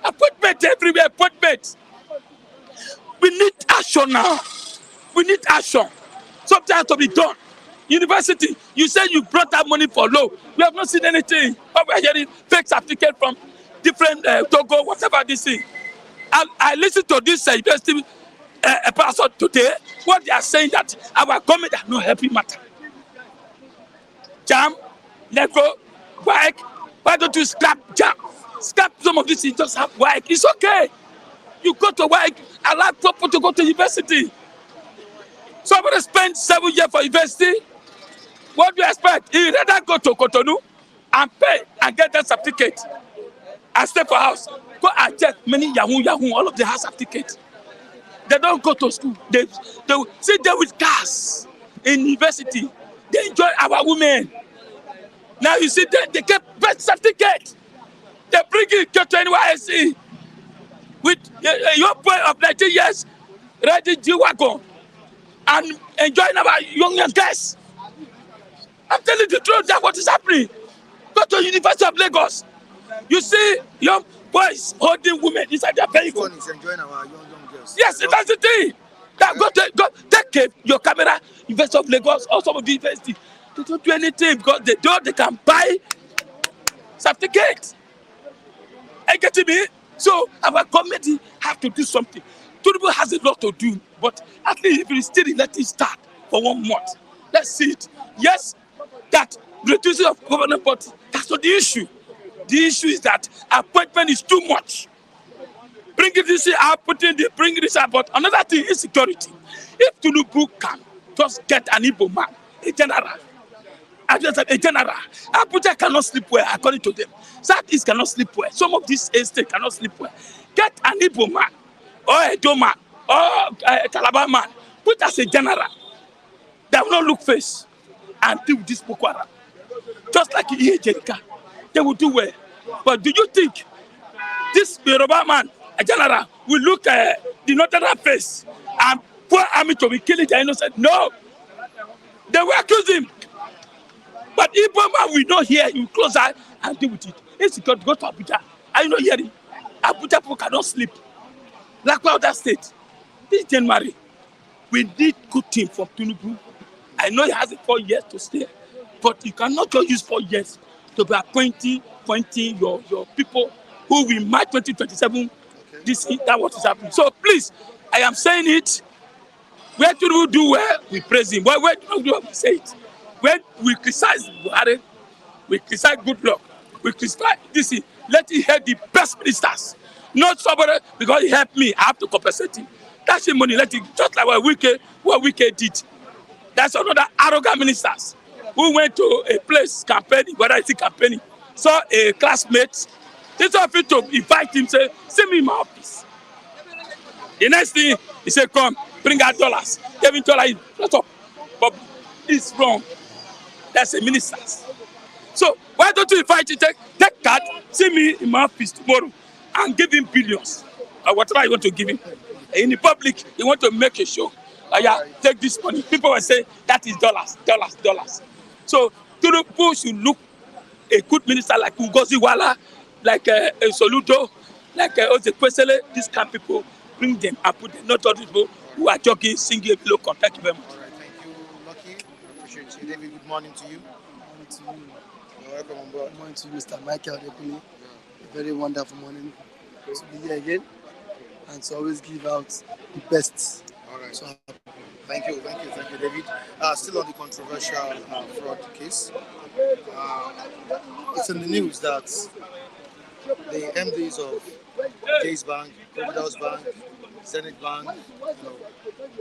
Appointment everywhere, appointment. We need action now. We need action. Something has to be done. University, you said you brought that money for law. We have not seen anything. But we are hearing fake certificate from different Togo, whatever this is. I listened to this university person today. What they are saying that our government are not helping matter. Jam, Nego, WAEC. Why don't you scrap Jam? Scrap some of this. You just have WAEC. It's okay. You go to WAEC. Allow people to go to university. Somebody spend 7 years for university. What do you expect? He rather go to Cotonou and pay and get that certificate and stay for house. Go and check many Yahoo, all of them have certificate. They don't go to school. They sit there with cars in university. They enjoy our women. Now you see they get best certificate. They bring it to NYSC with your boy of 19 years, riding G-Wagon and enjoying our young guys. I'm telling the truth, that's what is happening. Go to University of Lagos. You see young boys holding women inside their vehicle. Everyone is enjoying our young girls. Yes, that's the thing. That go take your camera, University of Lagos, or some of the university. They don't do anything because they can buy certificates. I get me. So our committee have to do something. Tinubu has a lot to do, but at least if it is still let it start for 1 month. Let's see it. Yes, that reducing of government, but that's not the issue. The issue is that appointment is too much. Bring this out, bring this out. But another thing is security. If Tinubu can just get an Igbo man, a general, a general, Abuja cannot sleep well, according to them. Southeast cannot sleep well. Some of these estates cannot sleep well. Get an Igbo man, or a Edo man, or a Calabar man, put as a general that will not look face and deal with this Boko Haram. Just like Jerika, they will do well. But do you think this Yoruba man, a general, will look the northern face and pour army to be killing the innocent? No. They will accuse him. But Igbo man will not hear, you close eye and deal with it. It's got to go to Abuja. Are you not hearing? Abuja people cannot sleep. Like other states. This January, we need good team from Tinubu. I know he has 4 years to stay, but you cannot just use 4 years to be appointing your people who will march 2027. Okay. That what is happening. So please, I am saying it. Where Tinubu do well, we praise him. Where Tinubu do well, we say it. When we criticize Buhari, we criticize Goodluck, we criticize this. Let him help the best ministers, not somebody because he helped me. I have to compensate him. That's him money. Let him just like what Wike did. That's another arrogant ministers who went to a place campaigning, whether it's campaigning, saw a classmate. This office to invite him, say, "See me in my office." The next thing he said, "Come, bring out dollars." Give him dollars. Shut up. But it's wrong. That's a minister. So why don't you invite him? Take card, see me in my office tomorrow, and give him billions or whatever you want to give him. In the public, you want to make a show. Yeah, take this money. People will say that is dollars. So Tinubu should look a good minister like Ngozi Wala, like Soludo, like Ozekwesele. These kind of people, bring them and put them, not all people who are jogging, singing below. Thank you very much. All right, thank you, Lucky. I appreciate you. David, good morning to you. Good morning to you. You're welcome on board. Good morning to you, Mr. Michael Dekuni. A very wonderful morning to be here again and to always give out the best. All right. So, thank you, David. Still on the controversial fraud case. It's in the news that the MDs of Jay's Bank, Providence Bank, Zenith Bank,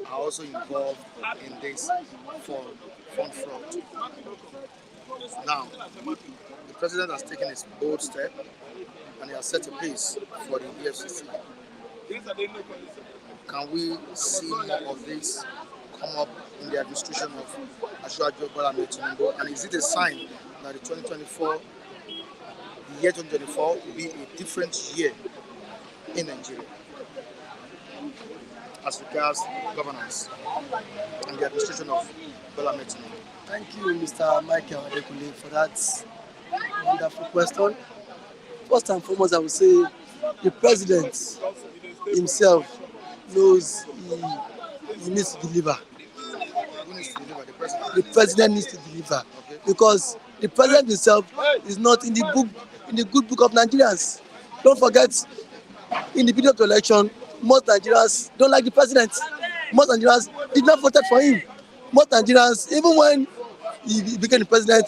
are also involved in this fund fraud. Now, the president has taken a bold step and he has set a pace for the Efcc. Can we see more of this come up in the administration of Asiwaju Bola Ahmed Tinubu? And is it a sign that the year 2024 will be a different year in Nigeria as regards governance and the administration of Bola Ahmed Tinubu? Thank you, Mr. Michael Dekuni, for that wonderful question. First and foremost, I would say the president himself knows he needs to deliver. Who needs to deliver? The president? The president needs to deliver. Okay. Because the president himself is not in the good book of Nigerians. Don't forget, in the beginning of the election, most Nigerians don't like the president. Most Nigerians did not vote for him. Most Nigerians, even when he became the president,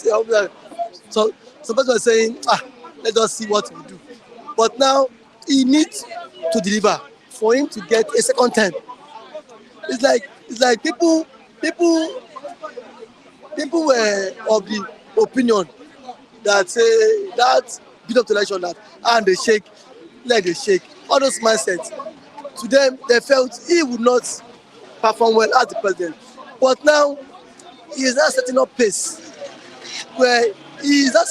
so some people are saying, let us see what we do. But now he needs to deliver for him to get a second term. It's like people were of the opinion that say that bit of election that and they shake, like they shake. All those mindsets. To them, they felt he would not perform well as the president. But now he is now setting up pace where he is now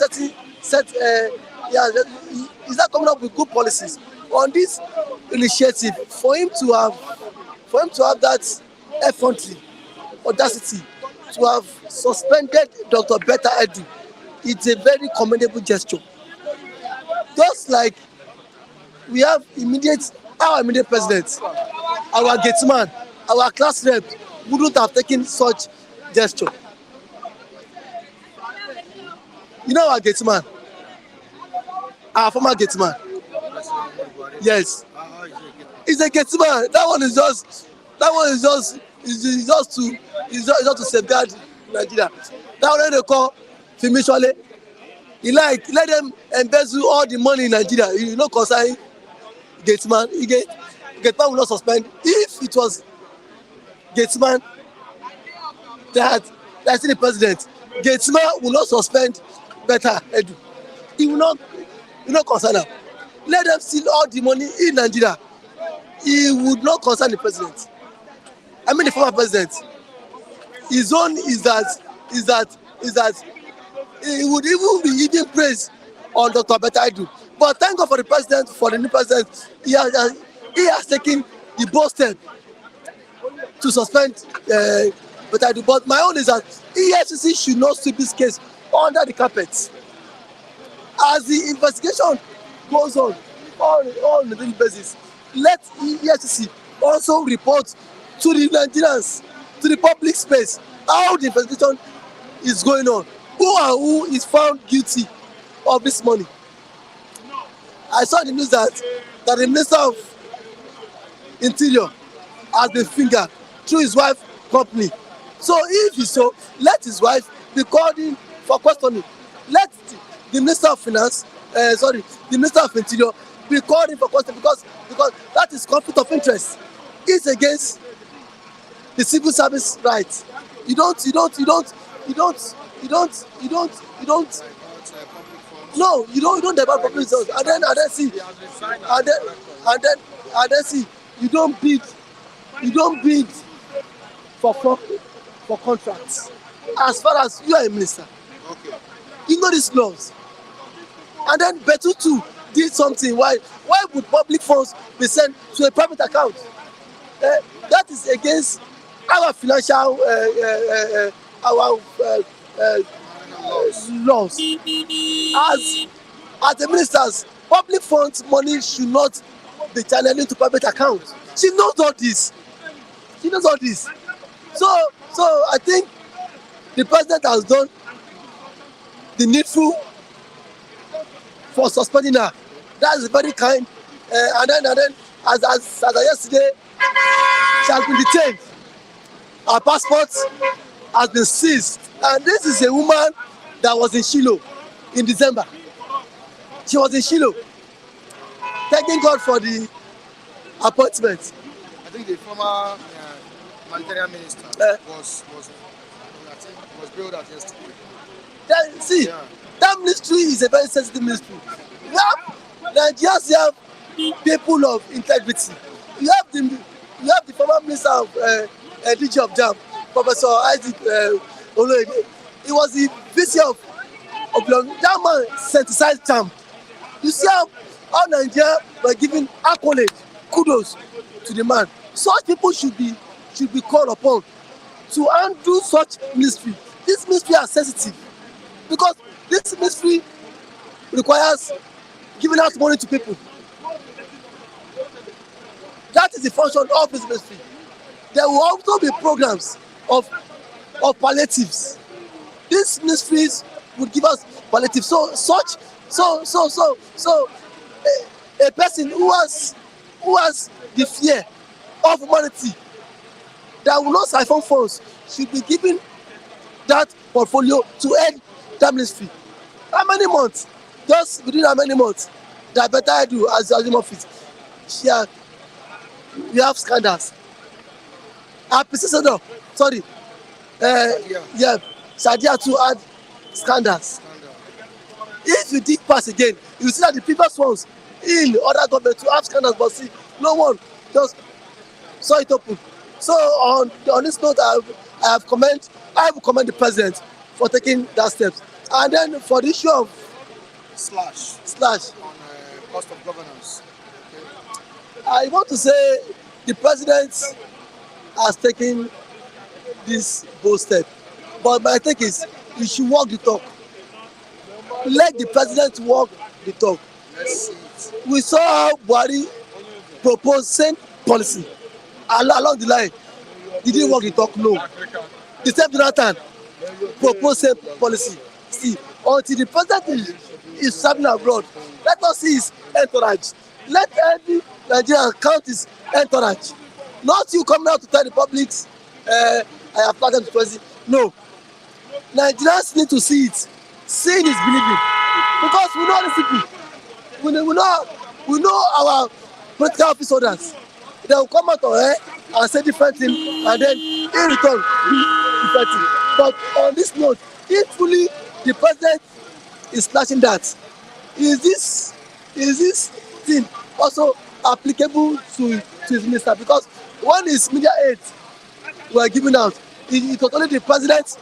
he's not coming up with good policies on this initiative for him to have that effrontery, audacity to have suspended Dr. Betta Edu. It's a very commendable gesture. Just like we have our immediate president, our gateman, our class rep wouldn't have taken such gesture. You know our gate man, our former gate man. Yes, he's a gate man. That one is just to safeguard Nigeria. That one they call Fimishole. He like let them embezzle all the money in Nigeria. You know concern gate man. Gate man will not suspend. If it was gate man that's the president, gate man will not suspend better edu. He will not concern am. Let them steal all the money in Nigeria. He would not concern the president. I mean the former president. His own is that he would even be eating praise on Dr. Betaidu. But thank God for the president, for the new president. He has taken the bold step to suspend Betaidu. But my own is that Efcc should not sweep this case under the carpet. As the investigation goes on a daily basis, let Efcc also report to the Nigerians, to the public space, how the investigation is going on. Who is found guilty of this money? I saw the news that the Minister of Interior has been fingered through his wife's company. So if it's so, let his wife be called in for questioning. Let the Minister of Finance, the Minister of Interior be called in for questioning because that is conflict of interest. It's against the civil service rights. You don't divert public funds and then see you don't bid for contracts. As far as you are a minister, Okay. you know these laws. And then Betutu did something. Why would public funds be sent to a private account? That is against our financial laws. As the ministers, public funds money should not be channeled into private accounts. She knows all this. So I think the president has done the needful for suspending her. That is very kind. And then as of yesterday, she has been detained. Her passport has been seized. And this is a woman that was in Shiloh in December. She was in Shiloh. Thanking God for the appointment. I think the former humanitarian minister was bailed out yesterday. That ministry is a very sensitive ministry. Nigerians have people of integrity. You have the former minister of DG of JAM, Professor Isaac Oloyede. He was the VC of that man synthesized JAM. You see how Nigeria were giving accolade, kudos to the man. Such people should be called upon to undo such ministry. This ministry are sensitive because this ministry requires giving out money to people. That is the function of this ministry. There will also be programs of palliatives. These ministries would give us palliatives. A person who has the fear of humanity that will not siphon funds should be given that portfolio to end that ministry. How many months? Just within how many months? That better I do as the office. We have scandals. Our predecessor, Sadiya'S too had scandals. If you dig past again, you see that the previous ones in other governments to have scandals, but see, no one just saw it open. So on this note, I will commend the president for taking that steps. And then for the issue of Slash on cost of governance. Okay. I want to say the president has taken this bold step. But my take is he should walk the talk. Let the president walk the talk. Let's see it. We saw how Buhari proposed same policy along the line. Did he walk the talk? No. The same Jonathan proposed same policy. See, until the president is traveling abroad. Let us see his entourage. Let every Nigerian count his entourage. Not you coming out to tell the public, I have targeted the president. No. Nigerians need to see it. Seeing is believing. Because we know these people. We know our political office holders. They will come out of here and say different things, and then in return do different things. But on this note, if fully the president is slashing that, is this thing also applicable to his minister? Because when his media aides were given out, it was only the president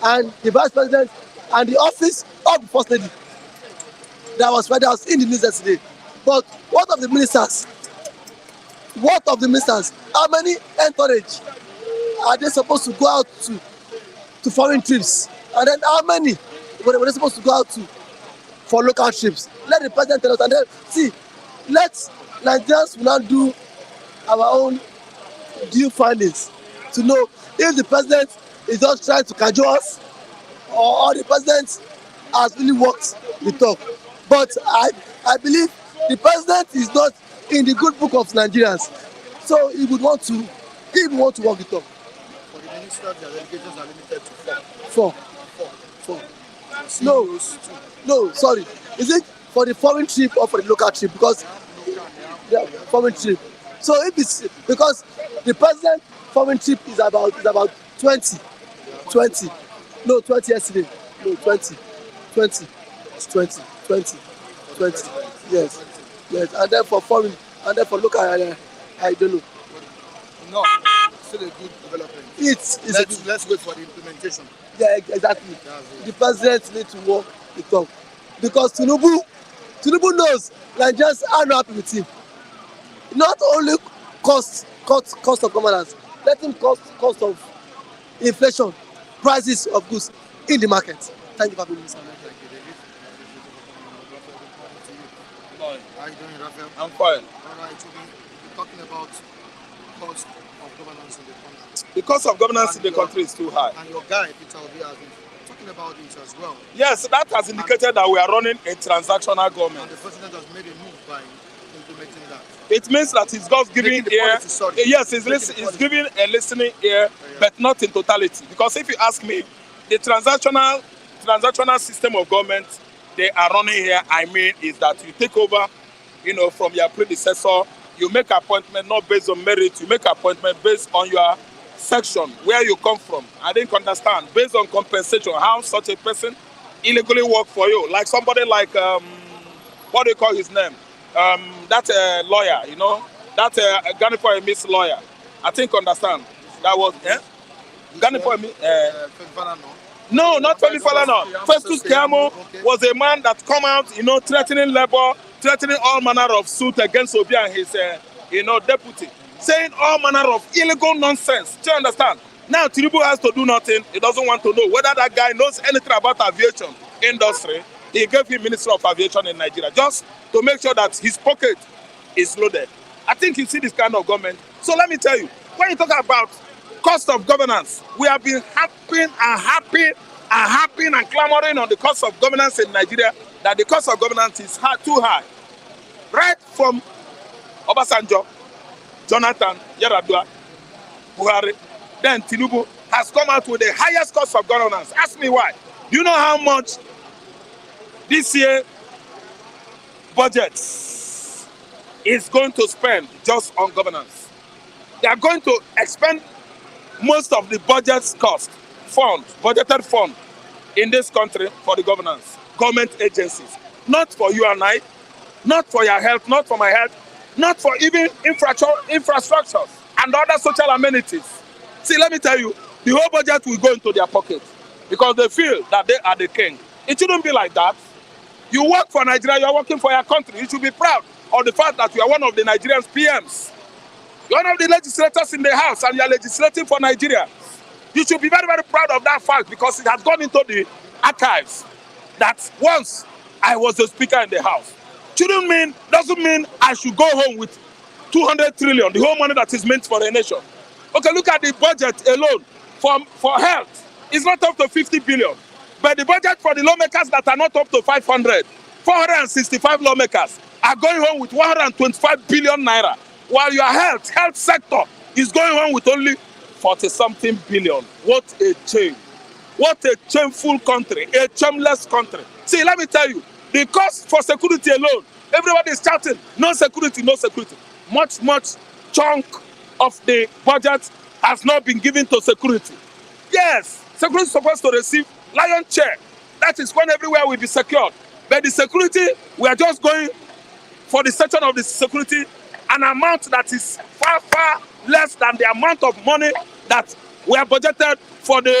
and the vice president and the office of the first lady that was in the news yesterday. But what of the ministers? What of the ministers? How many entourage are they supposed to go out to foreign trips? And then how many were they supposed to go out to for local trips? Let the president tell us, and then see, let Nigerians now do our own due findings to know if the president is just trying to cajole us or the president has really worked the talk. But I believe the president is not in the good book of Nigerians, so he would want to walk the talk. For the ministers, their delegations are limited to four. No, sorry. Is it for the foreign trip or for the local trip? Because foreign trip. So if it's because the president foreign trip is about 20. No, 20 yesterday. No, 20. It's 20. Yes. And then for foreign, and then for local, I don't know. No, still a good development. Let's wait for the implementation. Yeah, exactly. The president needs to walk the talk, because Tinubu knows Nigerians are not happy with him. Not only cost of governance, let him cost of inflation, prices of goods in the market. Thank you for being listening. How are you doing, Raphael? I'm fine. All right, we're talking about cost of governance in the country. The cost of governance in the country is too high. And your guy, Peter Obi, has been talking about it as well. Yes, that has indicated that we are running a transactional government. And the president has made a move by implementing that. It means that he's just giving ear. Yes, he's giving a listening ear, but not in totality. Because if you ask me, the transactional system of government they are running here, I mean, is that you take over, from your predecessor. You make appointment not based on merit. You make appointment based on your section, where you come from. I didn't understand. Based on compensation, how such a person illegally work for you. Like somebody like, what do you call his name? That lawyer, that Ghana for a Miss lawyer. I think understand. That was, Ghana for a Miss. No, not Femi Falana. Festus Keyamo was a man that come out, threatening labor, threatening all manner of suit against Obi and his, deputy, saying all manner of illegal nonsense. Do you understand? Now Tinubu has to do nothing. He doesn't want to know whether that guy knows anything about aviation industry. He gave him Minister of Aviation in Nigeria just to make sure that his pocket is loaded. I think you see this kind of government. So let me tell you, when you talk about cost of governance, we have been harping and clamoring on the cost of governance in Nigeria, that the cost of governance is too high. Right from Obasanjo, Jonathan, Yaradua, Buhari, then Tinubu has come out with the highest cost of governance. Ask me why. Do you know how much this year budget is going to spend just on governance? They are going to expend most of the budget's cost, budgeted fund in this country for the governance, government agencies. Not for you and I, not for your health, not for my health, not for even infrastructures and other social amenities. See, let me tell you, the whole budget will go into their pocket because they feel that they are the king. It shouldn't be like that. You work for Nigeria, you are working for your country. You should be proud of the fact that you are one of the Nigerian PMs. You're one of the legislators in the house and you're legislating for Nigeria. You should be very, very proud of that fact because it has gone into the archives that once I was the speaker in the house. Doesn't mean I should go home with 200 trillion, the whole money that is meant for the nation. Okay, look at the budget alone for health. It's not up to 50 billion. But the budget for the lawmakers that are not up to 500, 465 lawmakers are going home with 125 billion naira, while your health sector is going home with only 40-something billion. What a shame. What a shameful country, a shameless country. See, let me tell you, the cost for security alone, everybody is shouting, no security, no security. Much chunk of the budget has not been given to security. Yes, security is supposed to receive lion share. That is when everywhere will be secured. But the security, we are just going for the section of the security, an amount that is far less than the amount of money that we are budgeted for the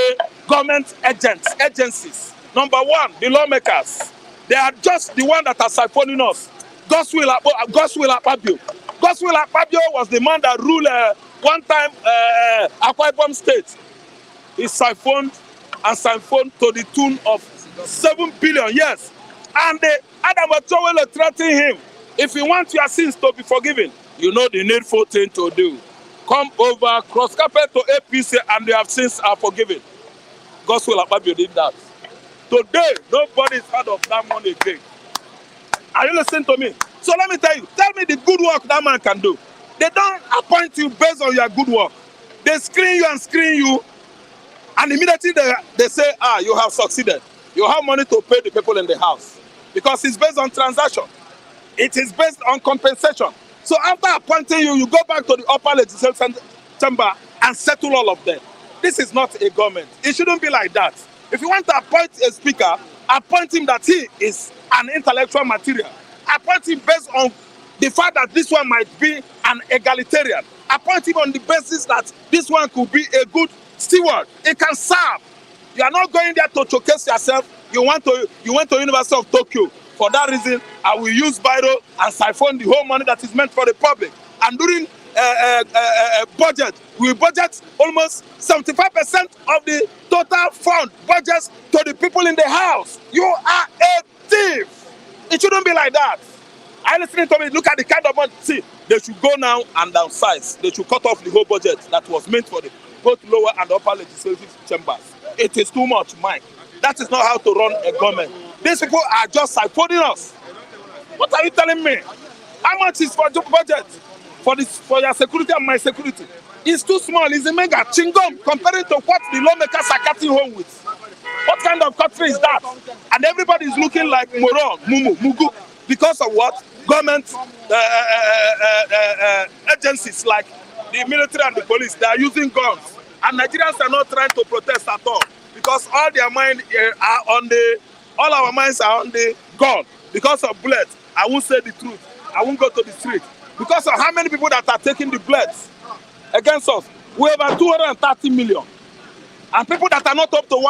government agencies. Number one, the lawmakers. They are just the one that are siphoning us. Godswill Akpabio. Godswill Akpabio was the man that ruled one time Akwa Ibom State. He siphoned to the tune of 7 billion, yes. And Adam Ochoa threatening him. If you want your sins to be forgiven, you know the needful thing to do. Come over, cross carpet to APC, and your sins are forgiven. Godswill Akpabio did that. Today, nobody's heard of that money again. Are you listening to me? So let me tell me the good work that man can do. They don't appoint you based on your good work. They screen you, and immediately they say, you have succeeded. You have money to pay the people in the house. Because it's based on transaction. It is based on compensation. So after appointing you, you go back to the upper legislative chamber and settle all of them. This is not a government. It shouldn't be like that. If you want to appoint a speaker, appoint him that he is an intellectual material. Appoint him based on the fact that this one might be an egalitarian. Appoint him on the basis that this one could be a good steward. It can serve. You are not going there to showcase yourself. You went to University of Tokyo. For that reason, I will use Biro and siphon the whole money that is meant for the public. And during budget, we budget almost 75% of the total fund budgets to the people in the house. You are a thief. It shouldn't be like that. Are you listening to me? Look at the kind of money. See, they should go now and downsize. They should cut off the whole budget that was meant for the both lower and upper legislative chambers. It is too much, Mike. That is not how to run a government. These people are just siphoning us. What are you telling me? How much is for the budget? For your security and my security? It's too small. It's a mega chingom compared to what the lawmakers are cutting home with. What kind of country is that? And everybody is looking like moron, mugu. Because of what? Government agencies like the military and the police, they are using guns. And Nigerians are not trying to protest at all. Because all our minds are on the gun. Because of bullets, I won't say the truth. I won't go to the street. Because of how many people that are taking the bullets against us. We have 230 million. And people that are not up to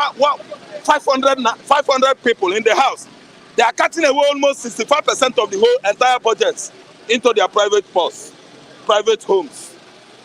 500 people in the house, they are cutting away almost 65% of the whole entire budget into their private homes.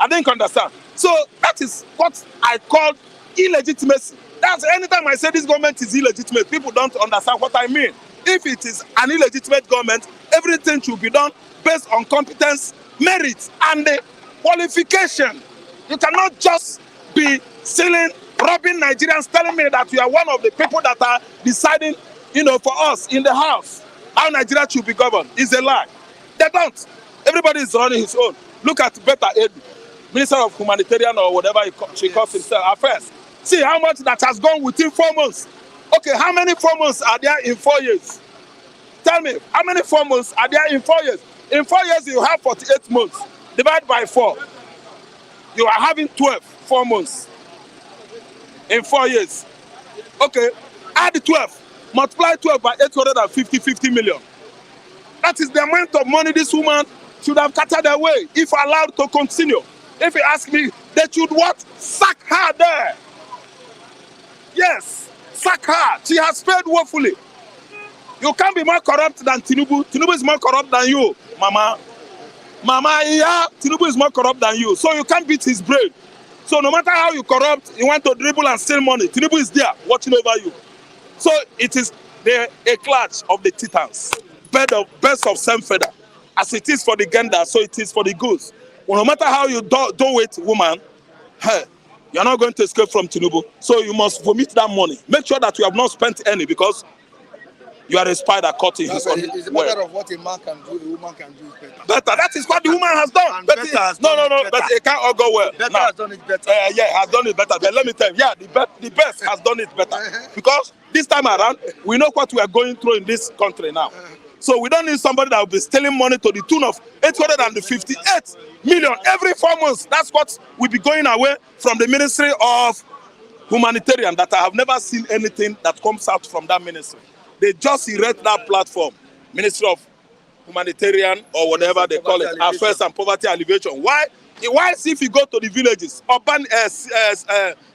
I didn't understand. So that is what I call illegitimacy. That's anytime I say this government is illegitimate, people don't understand what I mean. If it is an illegitimate government, everything should be done based on competence, merit, and the qualification. You cannot just be stealing, robbing Nigerians, telling me that you are one of the people that are deciding, for us in the house, how Nigeria should be governed. It's a lie. They don't. Everybody is running his own. Look at Betta Edu, Minister of Humanitarian or whatever she calls herself, affairs. See how much that has gone within 4 months. Okay, how many 4 months are there in 4 years? Tell me, how many 4 months are there in 4 years? In 4 years, you have 48 months. Divide by 4. You are having 4 months. In 4 years. Okay, add 12. Multiply 12 by 50 million. That is the amount of money this woman should have cutted away if allowed to continue. If you ask me, they should what? Sack her there. Yes, sack her. She has failed woefully. You can't be more corrupt than Tinubu. Tinubu is more corrupt than you, Mama. Yeah, Tinubu is more corrupt than you. So you can't beat his brain. So no matter how you corrupt, you want to dribble and steal money, Tinubu is there watching over you. So it is a clutch of the Titans. Birds of same feather. As it is for the gander, so it is for the goose. Well, no matter how you do it, woman, You are not going to escape from Tinubu. So you must vomit that money. Make sure that you have not spent any, because you are a spider caught in his own It's a web. matter of what a man can do, a woman can do better. Better. That is what the woman has done. And But better has no, done it but better. it can't all go well. Better Now, has done it better. yeah, has done it better. But let me tell you, yeah, the best has done it better. Because this time around, we know what we are going through in this country now. So we don't need somebody that will be stealing money to the tune of 858 million every 4 months. That's what will be going away from the Ministry of Humanitarian, that I have never seen anything that comes out from that ministry. They just erect that platform, Ministry of Humanitarian or whatever they call it, Affairs and Poverty Alleviation. Why? If you go to the villages, urban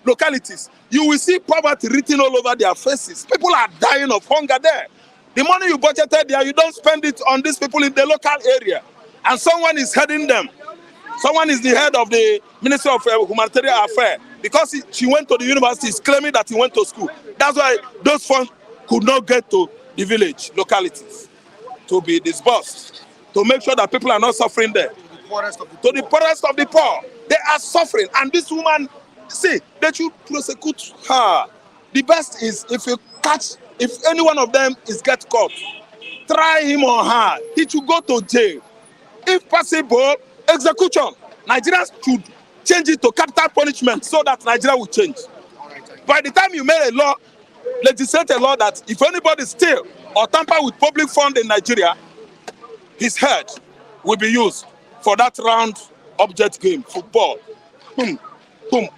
localities, you will see poverty written all over their faces. People are dying of hunger there. The money you budgeted there, you don't spend it on these people in the local area. And someone is heading them. Someone is the head of the Ministry of Humanitarian Affairs. Because she went to the university, he's claiming that he went to school. That's why those funds could not get to the village localities to be disbursed, to make sure that people are not suffering there. To the poorest of the To the poorest of the poor. They are suffering. And this woman, see, they should prosecute her. The best is if any one of them is get caught, try him or her. He should go to jail. If possible, execution. Nigerians should change it to capital punishment so that Nigeria will change. By the time you make a law, legislate a law that if anybody steal or tamper with public fund in Nigeria, his head will be used for that round object game, football. Boom, boom.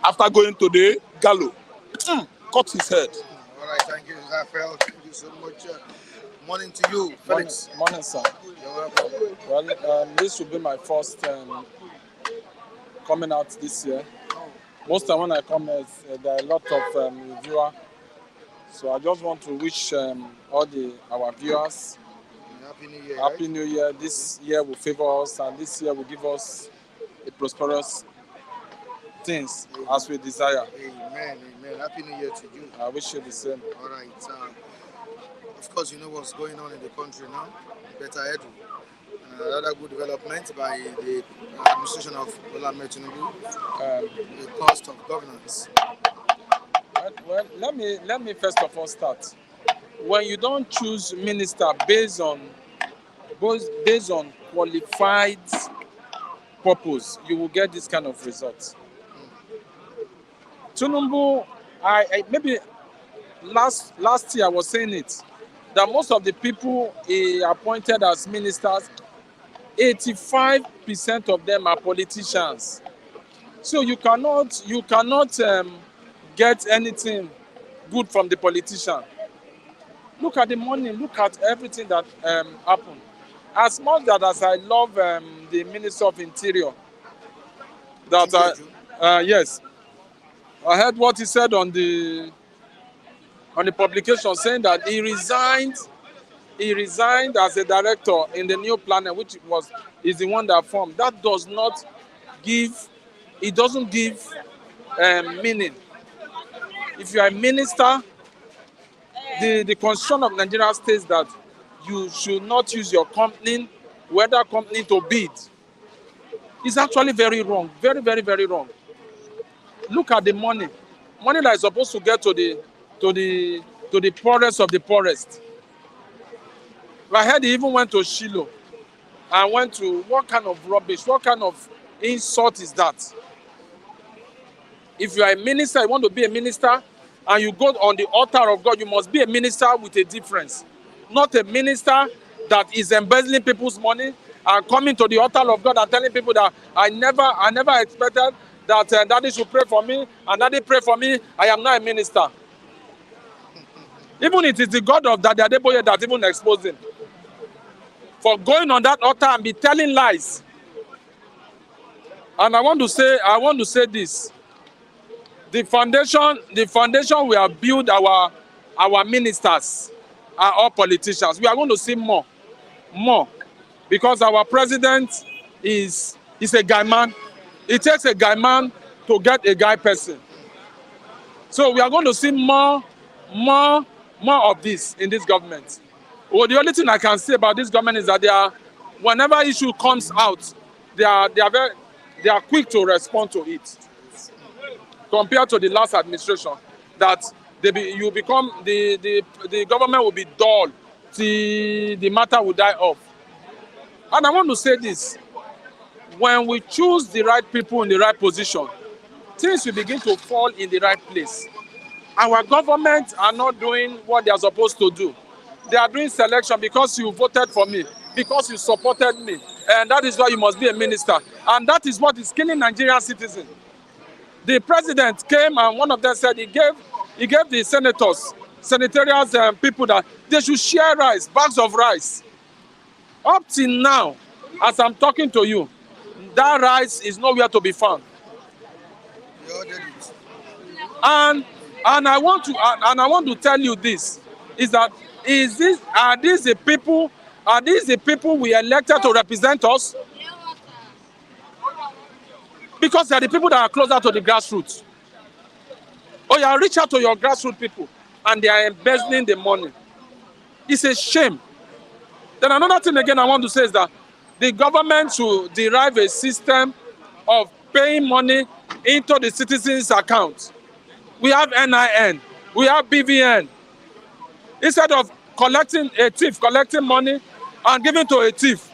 After going to the gallows, cut his head. All right, thank you, Raphael. Thank you so much. Morning to you, Felix. Morning, sir. You're welcome. Well, this will be my first coming out this year. Most time when I come, there are a lot of viewers. So I just want to wish all our viewers Happy New Year. Happy Right? New Year. This year will favor us, and this year will give us a prosperous things as we desire. Amen. Happy New Year to you. I wish you the same. All right. Of course, you know what's going on in the country now. Better Edu. Another good development by the administration of Tinubu. The cost of governance. Well, let me first of all start. When you don't choose minister based on qualified purpose, you will get this kind of results. Tinubu, I maybe last year I was saying it, that most of the people he appointed as ministers, 85% of them are politicians. So you cannot get anything good from the politician. Look at the money, look at everything that happened. As much as I love the Minister of Interior, yes, I heard what he said on the publication, saying that he resigned as a director in the New Planet, which is the one that formed. That doesn't give meaning. If you are a minister, the constitution of Nigeria states that you should not use your company, whether company, to bid. It's actually very wrong, very, very, very wrong. Look at the money that is supposed to get to the poorest of the poorest. I heard he even went to Shiloh and went to, what kind of rubbish, what kind of insult is that? If you are a minister, you want to be a minister, and you go on the altar of God, you must be a minister with a difference. Not a minister that is embezzling people's money and coming to the altar of God and telling people that I never expected that daddy should pray for me, and daddy pray for me, I am not a minister. Even it is the God of Daddy Adeboye that even exposed him for going on that altar and be telling lies. And I want to say this. The foundation we have built our ministers are all politicians. We are going to see more, because our president is a guy man. It takes a guy man to get a guy person. So we are going to see more of this in this government. Well, the only thing I can say about this government is that whenever issue comes out, they are quick to respond to it. compared to the last administration, that you become the government will be dull till the matter will die off. And I want to say this: when we choose the right people in the right position, things will begin to fall in the right place. Our government are not doing what they are supposed to do. They are doing selection because you voted for me, because you supported me, and that is why you must be a minister. And that is what is killing Nigerian citizens. The president came and one of them said he gave the senators, senatorial people that they should share rice, bags of rice. Up till now, as I'm talking to you, that rice is nowhere to be found. You all did it. And I want to tell you this, is that are these the people we elected to represent us? Because they are the people that are closer to the grassroots. Oh, yeah, reach out to your grassroots people and they are embezzling the money. It's a shame. Then another thing again I want to say is that the government should derive a system of paying money into the citizens' accounts. We have NIN, we have BVN. Instead of collecting money and giving to a thief,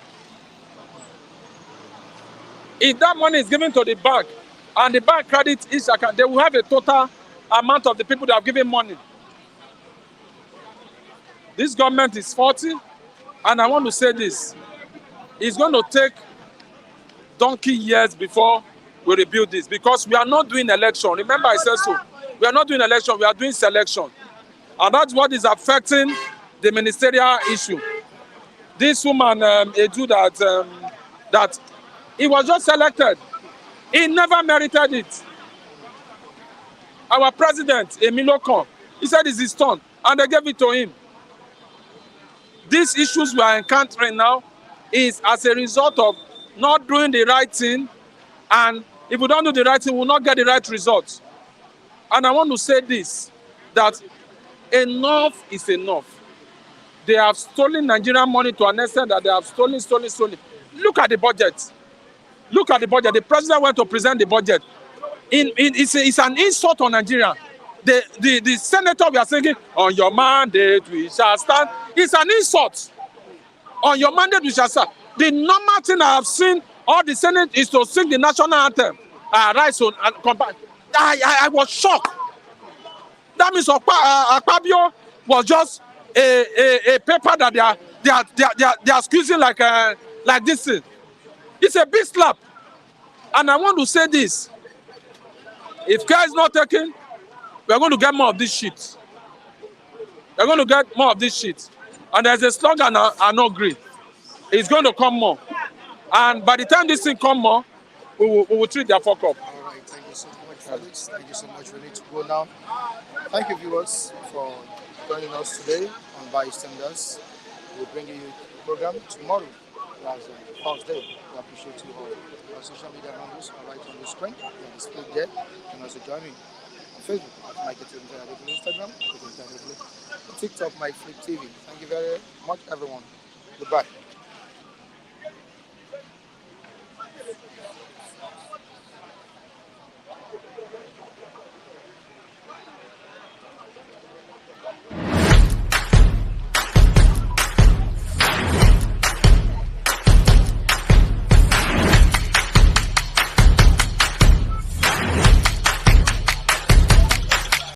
if that money is given to the bank and the bank credits each account, they will have a total amount of the people that have given money. This government is faulty, and I want to say this: it's going to take donkey years before we rebuild this, because we are not doing election. Remember I said so. We are not doing election, we are doing selection. And that's what is affecting the ministerial issue. This woman, Edu, that he was just selected. He never merited it. Our president, Emilio Khan, he said it's his turn, and they gave it to him. These issues we are encountering now is as a result of not doing the right thing, and if we don't do the right thing, we will not get the right results. And I want to say this, that enough is enough. They have stolen Nigerian money to an extent that they have stolen. Look at the budget. Look at the budget. The president went to present the budget. It's an insult on Nigeria. The senator we are singing, on your mandate we shall stand. It's an insult. On your mandate we shall stand. The normal thing I have seen all the Senate is to sing the national anthem. Right, so I was shocked. That means Akpabio was just a paper that they are squeezing like this thing. It's a big slap. And I want to say this: if care is not taken, we are going to get more of this shit. We are going to get more of this shit. And there's a slogan I not agree. It's going to come more. And by the time this thing come more, we will treat their fuck up. All right, thank you so much, Felix. Thank you so much. We need to go now. Thank you, viewers, for joining us today on Bystanders. We'll bring you the program tomorrow, last Thursday. We appreciate you all. Our social media handles are right on the screen. They are displayed there. You can also join me on Facebook at Michael TV, Instagram, TikTok, MyFlip TV. Thank you very much, everyone. Goodbye.